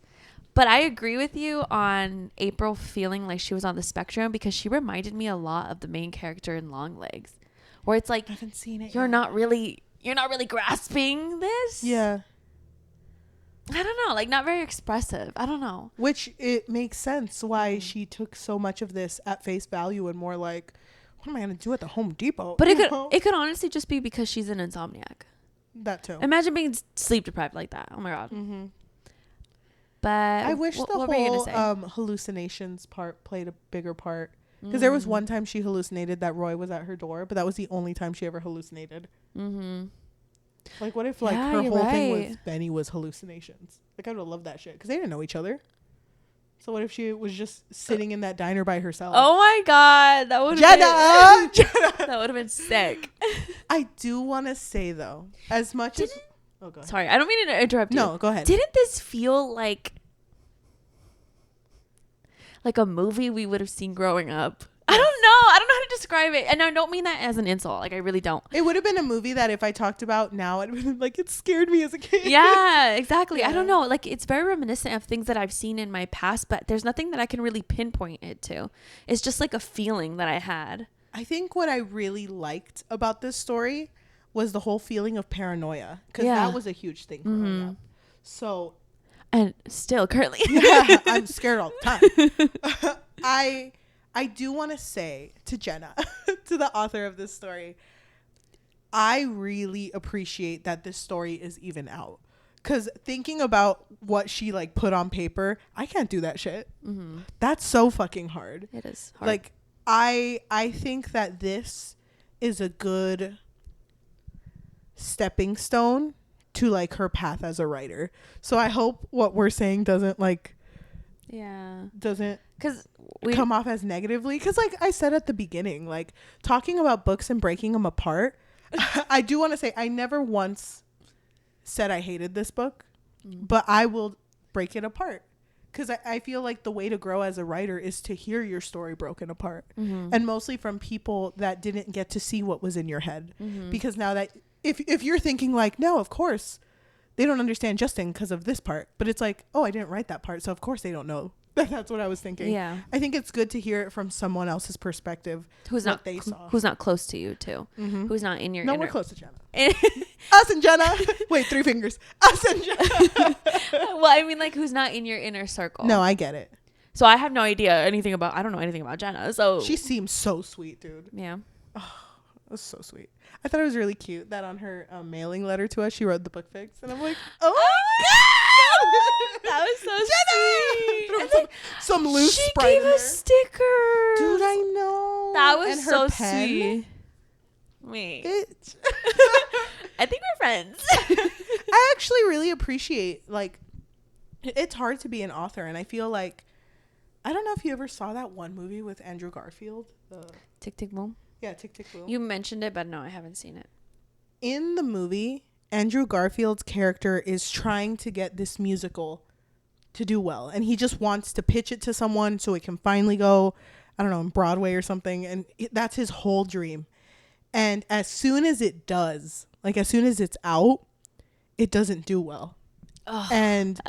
but I agree with you on April feeling like she was on the spectrum, because she reminded me a lot of the main character in Longlegs, where it's like, I haven't seen it. You're not really grasping this. Yeah. I don't know, like not very expressive. I don't know. Which it makes sense why she took so much of this at face value and more like, what am I going to do at the Home Depot? But it could honestly just be because she's an insomniac. That too. Imagine being sleep deprived like that. Oh my God. But I wish the whole hallucinations part played a bigger part, because there was one time she hallucinated that Roy was at her door, but that was the only time she ever hallucinated. Like, what if like her whole thing with Benny was hallucinations? Like, I would have loved that shit, because they didn't know each other. So what if she was just sitting in that diner by herself? Oh my God, that would Jenna! That would have been sick. I do want to say though, as much as go ahead. Sorry, I don't mean to interrupt you. No, go ahead. Didn't this feel like a movie we would have seen growing up? I don't know how to describe it, and I don't mean that as an insult. Like, I really don't. It would have been a movie that if I talked about now, it would have been like, it scared me as a kid. Yeah, exactly. Yeah. I don't know. Like, it's very reminiscent of things that I've seen in my past, but there's nothing that I can really pinpoint it to. It's just like a feeling that I had. I think what I really liked about this story was the whole feeling of paranoia, because that was a huge thing growing up. So, and still currently, yeah, I'm scared all the time. I do want to say to Jenna, to the author of this story, I really appreciate that this story is even out. Because thinking about what she like put on paper, I can't do that shit. That's so fucking hard. It is hard. Like, I think that this is a good stepping stone to like her path as a writer. So I hope what we're saying doesn't because come off as negatively, because like I said at the beginning, like talking about books and breaking them apart, I do want to say I never once said I hated this book, but I will break it apart, because I feel like the way to grow as a writer is to hear your story broken apart, and mostly from people that didn't get to see what was in your head, because now that if you're thinking like, no, of course they don't understand Justin because of this part, but it's like, oh, I didn't write that part, so of course they don't know. That's what I was thinking. Yeah, I think it's good to hear it from someone else's perspective, who's not close to you too, who's not in your we're close to Jenna. Us and Jenna. Wait, 3 fingers. Us and Jenna. Well, I mean, like, who's not in your inner circle. No, I get it. So I have no idea I don't know anything about Jenna, so she seems so sweet, dude. Yeah. Oh, it was so sweet. I thought it was really cute that on her mailing letter to us, she wrote the book fics, and I'm like, oh my god, that was so sweet. Some loose she Sprite gave us stickers, dude. I know that was and her so pen. sweet. Wait, Bitch. I think we're friends. I actually really appreciate, like, it's hard to be an author, and I feel like, I don't know if you ever saw that one movie with Andrew Garfield, Tick Tick Boom. Yeah, Tick Tick Boom. You mentioned it, but no, I haven't seen it. In the movie, Andrew Garfield's character is trying to get this musical to do well, and he just wants to pitch it to someone so it can finally go, I don't know, on Broadway or something, and that's his whole dream. And as soon as it does, like as soon as it's out, it doesn't do well. Oh, and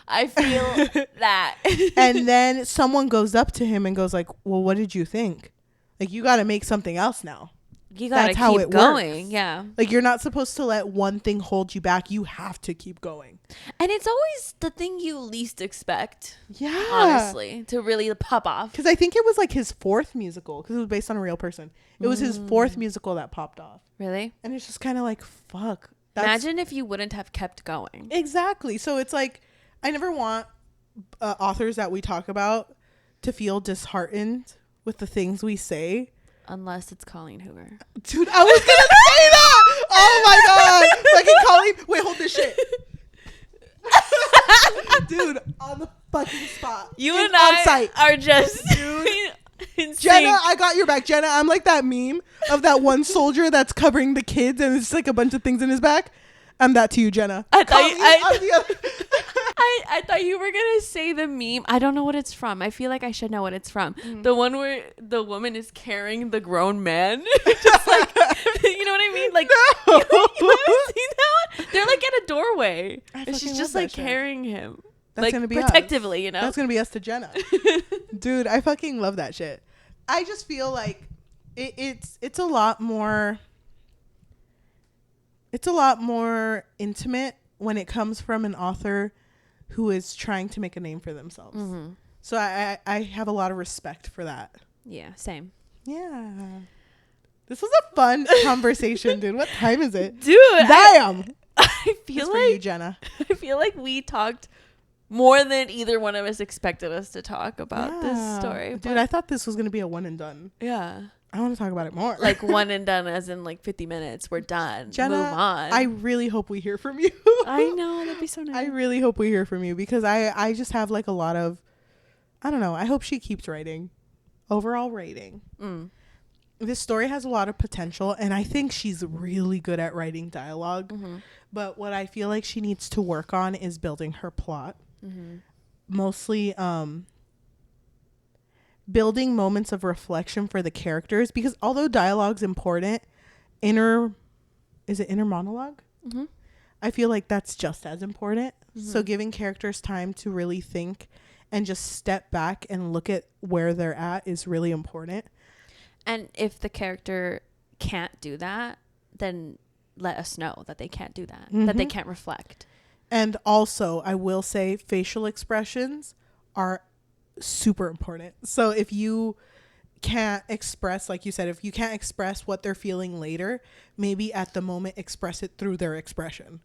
I feel that. And then someone goes up to him and goes like, well, what did you think? Like, you got to make something else now. You got to keep going. Works. Yeah. Like, you're not supposed to let one thing hold you back. You have to keep going. And it's always the thing you least expect. Yeah. Honestly, to really pop off. Because I think it was like his 4th musical, because it was based on a real person. It was his 4th musical that popped off. Really? And it's just kind of like, fuck. Imagine if you wouldn't have kept going. Exactly. So it's like, I never want authors that we talk about to feel disheartened with the things we say. Unless it's Colleen Hoover. Dude, I was gonna say that. Oh my god. Like in Colleen. Wait, hold this shit. Dude, on the fucking spot. You and I are just Jenna, I got your back. Jenna, I'm like that meme of that one soldier that's covering the kids and it's like a bunch of things in his back. I'm that to you, Jenna. I thought you were gonna say the meme. I don't know what it's from. I feel like I should know what it's from. The one where the woman is carrying the grown man. Just like, you know what I mean? Like, no. you haven't seen that one? They're like at a doorway, and she's just like carrying him. That's like, gonna be protectively, us. You know. That's gonna be us to Jenna. Dude, I fucking love that shit. I just feel like it's a lot more. It's a lot more intimate when it comes from an author who is trying to make a name for themselves. Mm-hmm. So I have a lot of respect for that. Yeah, same. Yeah. This was a fun conversation, dude. What time is it? Dude. Damn. I feel like, for you, Jenna. I feel like we talked more than either one of us expected us to talk about this story. Dude, I thought this was going to be a one and done. Yeah. I want to talk about it more. Like one and done as in like 50 minutes. We're done. Jenna, move on. I really hope we hear from you. I know. That'd be so nice. I really hope we hear from you because I just have like a lot of, I don't know. I hope she keeps writing. Overall rating. This story has a lot of potential and I think she's really good at writing dialogue. Mm-hmm. But what I feel like she needs to work on is building her plot. Mm-hmm. Mostly, building moments of reflection for the characters because although dialogue's important, inner monologue? Mm-hmm. I feel like that's just as important. Mm-hmm. So giving characters time to really think and just step back and look at where they're at is really important. And if the character can't do that, then let us know that they can't do that, that they can't reflect. And also, I will say facial expressions are super important. So if you can't express, like you said, if you can't express what they're feeling later, maybe at the moment express it through their expression.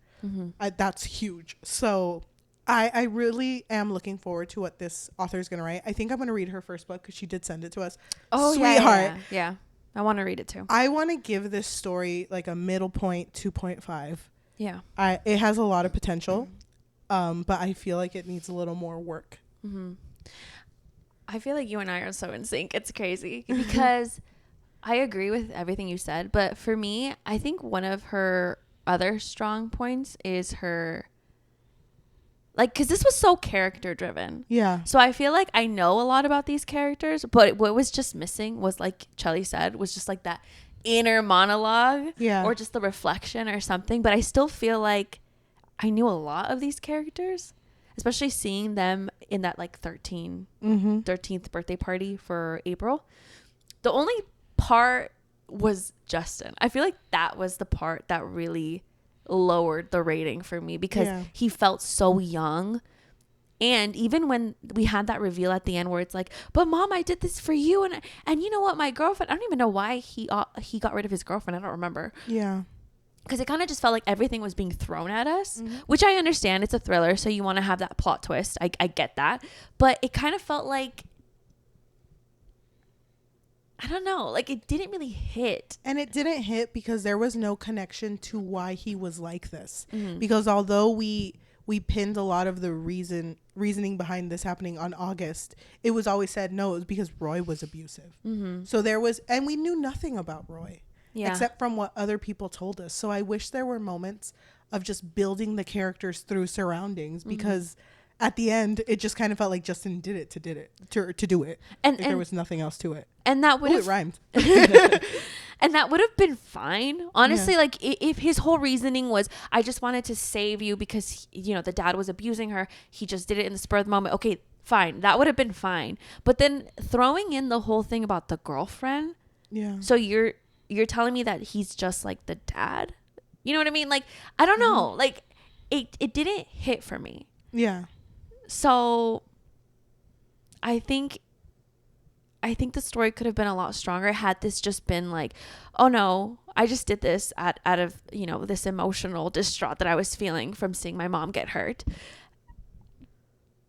That's huge. So I really am looking forward to what this author is going to write. I think I'm going to read her first book because she did send it to us. Oh, sweetheart. Yeah. I want to read it too. I want to give this story like a middle point 2.5. Yeah. It has a lot of potential, but I feel like it needs a little more work. I feel like you and I are so in sync. It's crazy because I agree with everything you said. But for me, I think one of her other strong points is her, like, because this was so character driven. Yeah. So I feel like I know a lot about these characters, but what was just missing was, like Cheli said, was just like that inner monologue, or just the reflection or something. But I still feel like I knew a lot of these characters, especially seeing them in that like 13th birthday party for April. The only part was Justin. I feel like that was the part that really lowered the rating for me because he felt so young. And even when we had that reveal at the end where it's like, but mom, I did this for you, and you know what, my girlfriend, I don't even know why he got rid of his girlfriend. I don't remember. Yeah. Because it kind of just felt like everything was being thrown at us, which I understand. It's a thriller, so you want to have that plot twist. I get that. But it kind of felt like, I don't know, like it didn't really hit. And it didn't hit because there was no connection to why he was like this. Because although we pinned a lot of the reasoning behind this happening on August, it was always said, no, it was because Roy was abusive. So there was, and we knew nothing about Roy. Except from what other people told us. So I wish there were moments of just building the characters through surroundings, because at the end it just kind of felt like Justin did it to do it, and there was nothing else to it. And that would have rhymed. And that would have been fine, honestly. Like if his whole reasoning was, I just wanted to save you because the dad was abusing her, he just did it in the spur of the moment. Okay, fine, that would have been fine. But then throwing in the whole thing about the girlfriend, so you're telling me that he's just like the dad? You know what I mean? Like, I don't know. Like, it didn't hit for me. Yeah. So I think the story could have been a lot stronger had this just been like, oh no, I just did this out of, this emotional distraught that I was feeling from seeing my mom get hurt.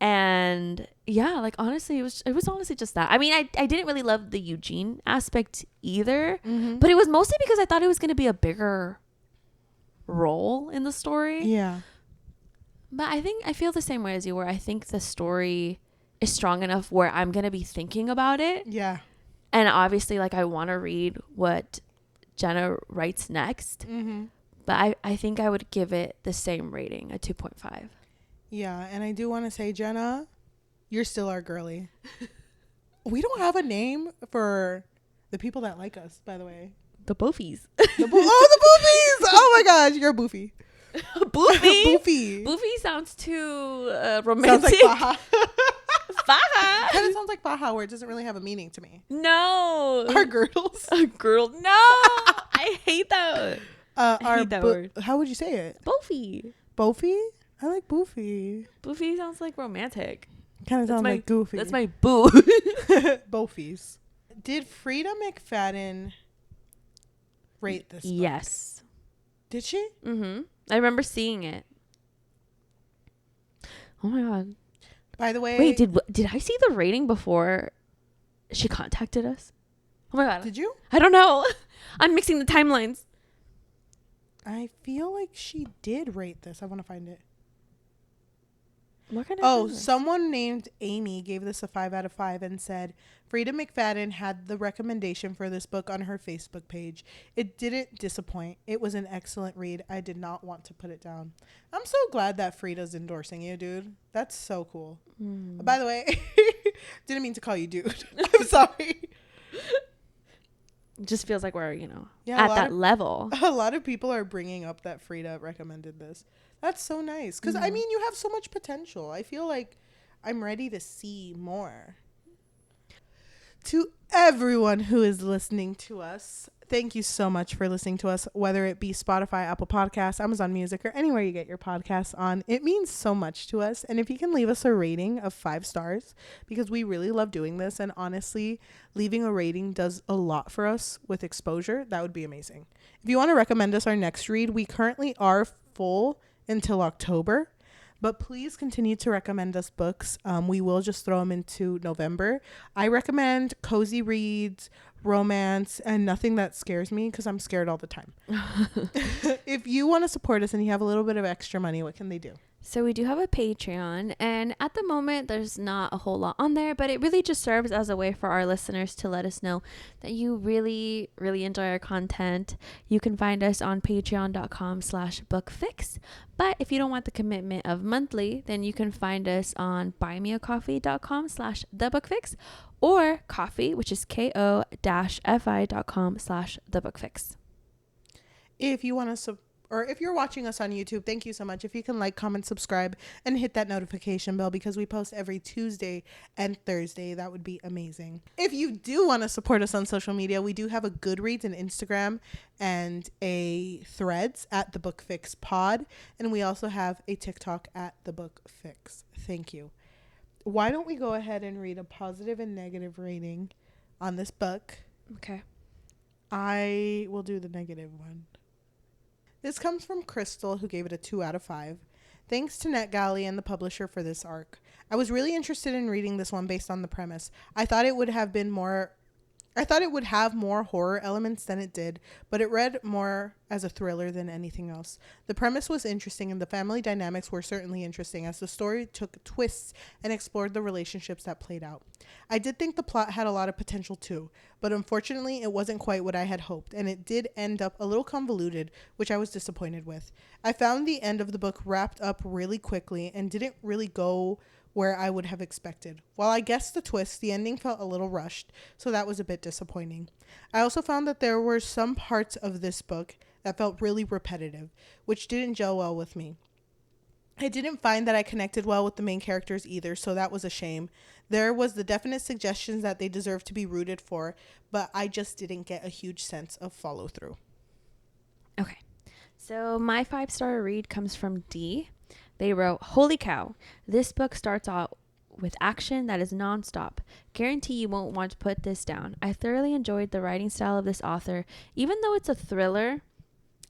And yeah, like honestly, it was honestly just that. I mean, I didn't really love the Eugene aspect either, but it was mostly because I thought it was going to be a bigger role in the story. Yeah. But I feel the same way as you, where I think the story is strong enough where I'm going to be thinking about it. Yeah. And obviously, like, I want to read what Jenna writes next. But I think I would give it the same rating, a 2.5. Yeah, and I do want to say, Jenna, you're still our girly. We don't have a name for the people that like us, by the way. The Boofies. The Boofies! Oh my gosh, you're a Boofy. Boofy? Boofy. Boofy sounds too romantic. Sounds like Baja. Baja. Kind of sounds like Baja, where it doesn't really have a meaning to me. No. Our girdles. A girdle. No. I hate that. I hate that word. How would you say it? Boofy. Boofy? I like Boofy. Boofy sounds like romantic. Kind of sounds like Goofy. That's my boo. Bofies. Did Frida McFadden rate this book? Yes. Did she? I remember seeing it. Oh my god. By the way, wait, did I see the rating before she contacted us? Oh my god. Did you? I don't know. I'm mixing the timelines. I feel like she did rate this. I want to find it. What kind of someone named Amy gave this a 5 out of 5 and said Frida McFadden had the recommendation for this book on her Facebook page. It didn't disappoint. It was an excellent read. I did not want to put it down. I'm so glad that Frida's endorsing you, dude. That's so cool. By the way, didn't mean to call you dude. I'm sorry. It just feels like we're, at that level. A lot of people are bringing up that Frida recommended this. That's so nice. Because, I mean, you have so much potential. I feel like I'm ready to see more. To everyone who is listening to us, thank you so much for listening to us, whether it be Spotify, Apple Podcasts, Amazon Music, or anywhere you get your podcasts on. It means so much to us. And if you can leave us a rating of 5 stars, because we really love doing this. And honestly, leaving a rating does a lot for us with exposure. That would be amazing. If you want to recommend us our next read, we currently are full until October. But please continue to recommend us books. We will just throw them into November. I recommend cozy reads, romance, and nothing that scares me because I'm scared all the time. If you want to support us and you have a little bit of extra money, what can they do? So we do have a Patreon, and at the moment there's not a whole lot on there, but it really just serves as a way for our listeners to let us know that you really, really enjoy our content. You can find us on patreon.com/bookfix. But if you don't want the commitment of monthly, then you can find us on buymeacoffee.com/thebookfix or coffee, which is ko-fi.com/thebookfix. If you want to or if you're watching us on YouTube, thank you so much. If you can like, comment, subscribe, and hit that notification bell because we post every Tuesday and Thursday, that would be amazing. If you do want to support us on social media, we do have a Goodreads and Instagram and a Threads at The Book Fix Pod. And we also have a TikTok at The Book Fix. Thank you. Why don't we go ahead and read a positive and negative rating on this book? Okay. I will do the negative one. This comes from Crystal, who gave it a 2 out of 5. Thanks to NetGalley and the publisher for this arc. I was really interested in reading this one based on the premise. I thought it would have more horror elements than it did, but it read more as a thriller than anything else. The premise was interesting and the family dynamics were certainly interesting as the story took twists and explored the relationships that played out. I did think the plot had a lot of potential too, but unfortunately it wasn't quite what I had hoped, and it did end up a little convoluted, which I was disappointed with. I found the end of the book wrapped up really quickly and didn't really go where I would have expected. While I guessed the twist, the ending felt a little rushed, so that was a bit disappointing. I also found that there were some parts of this book that felt really repetitive, which didn't gel well with me. I didn't find that I connected well with the main characters either, so that was a shame. There was the definite suggestions that they deserved to be rooted for, but I just didn't get a huge sense of follow through. Okay. So my 5-star read comes from D. They wrote, "Holy cow, this book starts out with action that is nonstop. Guarantee you won't want to put this down. I thoroughly enjoyed the writing style of this author. Even though it's a thriller,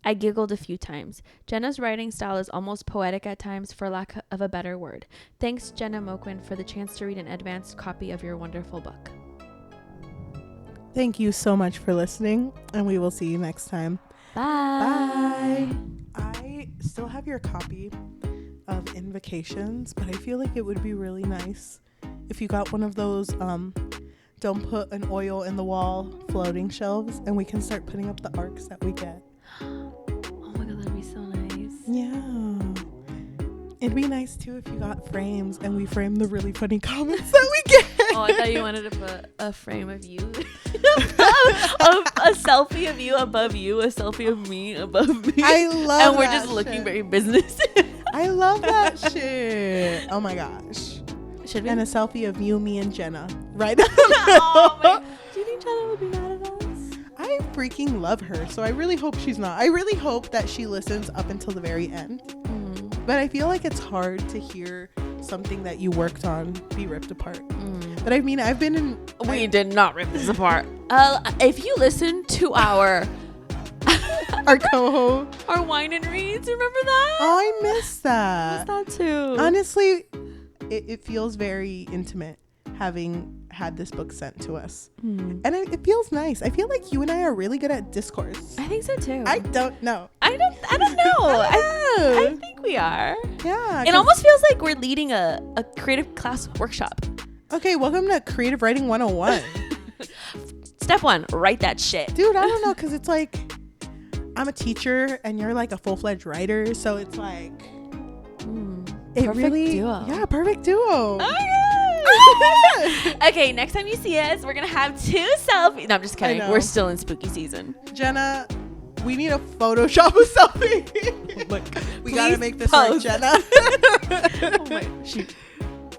I giggled a few times. Jenna's writing style is almost poetic at times, for lack of a better word. Thanks, Jenna Moquin, for the chance to read an advanced copy of your wonderful book." Thank you so much for listening, and we will see you next time. Bye. I still have your copy of Invocations, but I feel like it would be really nice if you got one of those don't put an oil in the wall floating shelves, and we can start putting up the arcs that we get. Oh my god, that'd be so nice. Yeah. It'd be nice too if you got frames and we frame the really funny comments that we get. Oh, I thought you wanted to put a frame of you. a selfie of you above you, a selfie of me above me. I love And we're that just looking shit. very business. I love that shit. Oh my gosh. Should we? And a selfie of you, me, and Jenna. Right? Oh my. Do you think Jenna would be mad at us? I freaking love her, so I really hope she's not. I really hope that she listens up until the very end. But I feel like it's hard to hear something that you worked on be ripped apart. But I mean, I've been in... We did not rip this apart. If you listen to our co-host, our wine and reads, remember that? Oh, I miss that. I miss that too. Honestly, it feels very intimate having had this book sent to us. And it feels nice. I feel like you and I are really good at discourse. I think so too. I don't know. I don't know. I think we are. Yeah. It almost feels like we're leading a creative class workshop. Okay, welcome to Creative Writing 101. Step 1, write that shit. Dude, I don't know, because it's like, I'm a teacher and you're like a full-fledged writer, so it's like, it perfect really, duo. Yeah, perfect duo. Okay, next time you see us, we're gonna have 2 selfies. No, I'm just kidding. We're still in spooky season. Jenna, we need a Photoshop a selfie. We gotta make this work, Jenna. Oh my,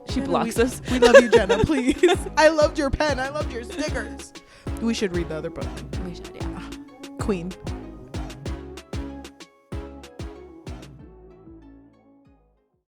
She blocks us. We love you, Jenna. Please. I loved your pen. I loved your stickers. We should read the other book. We should, yeah. Queen.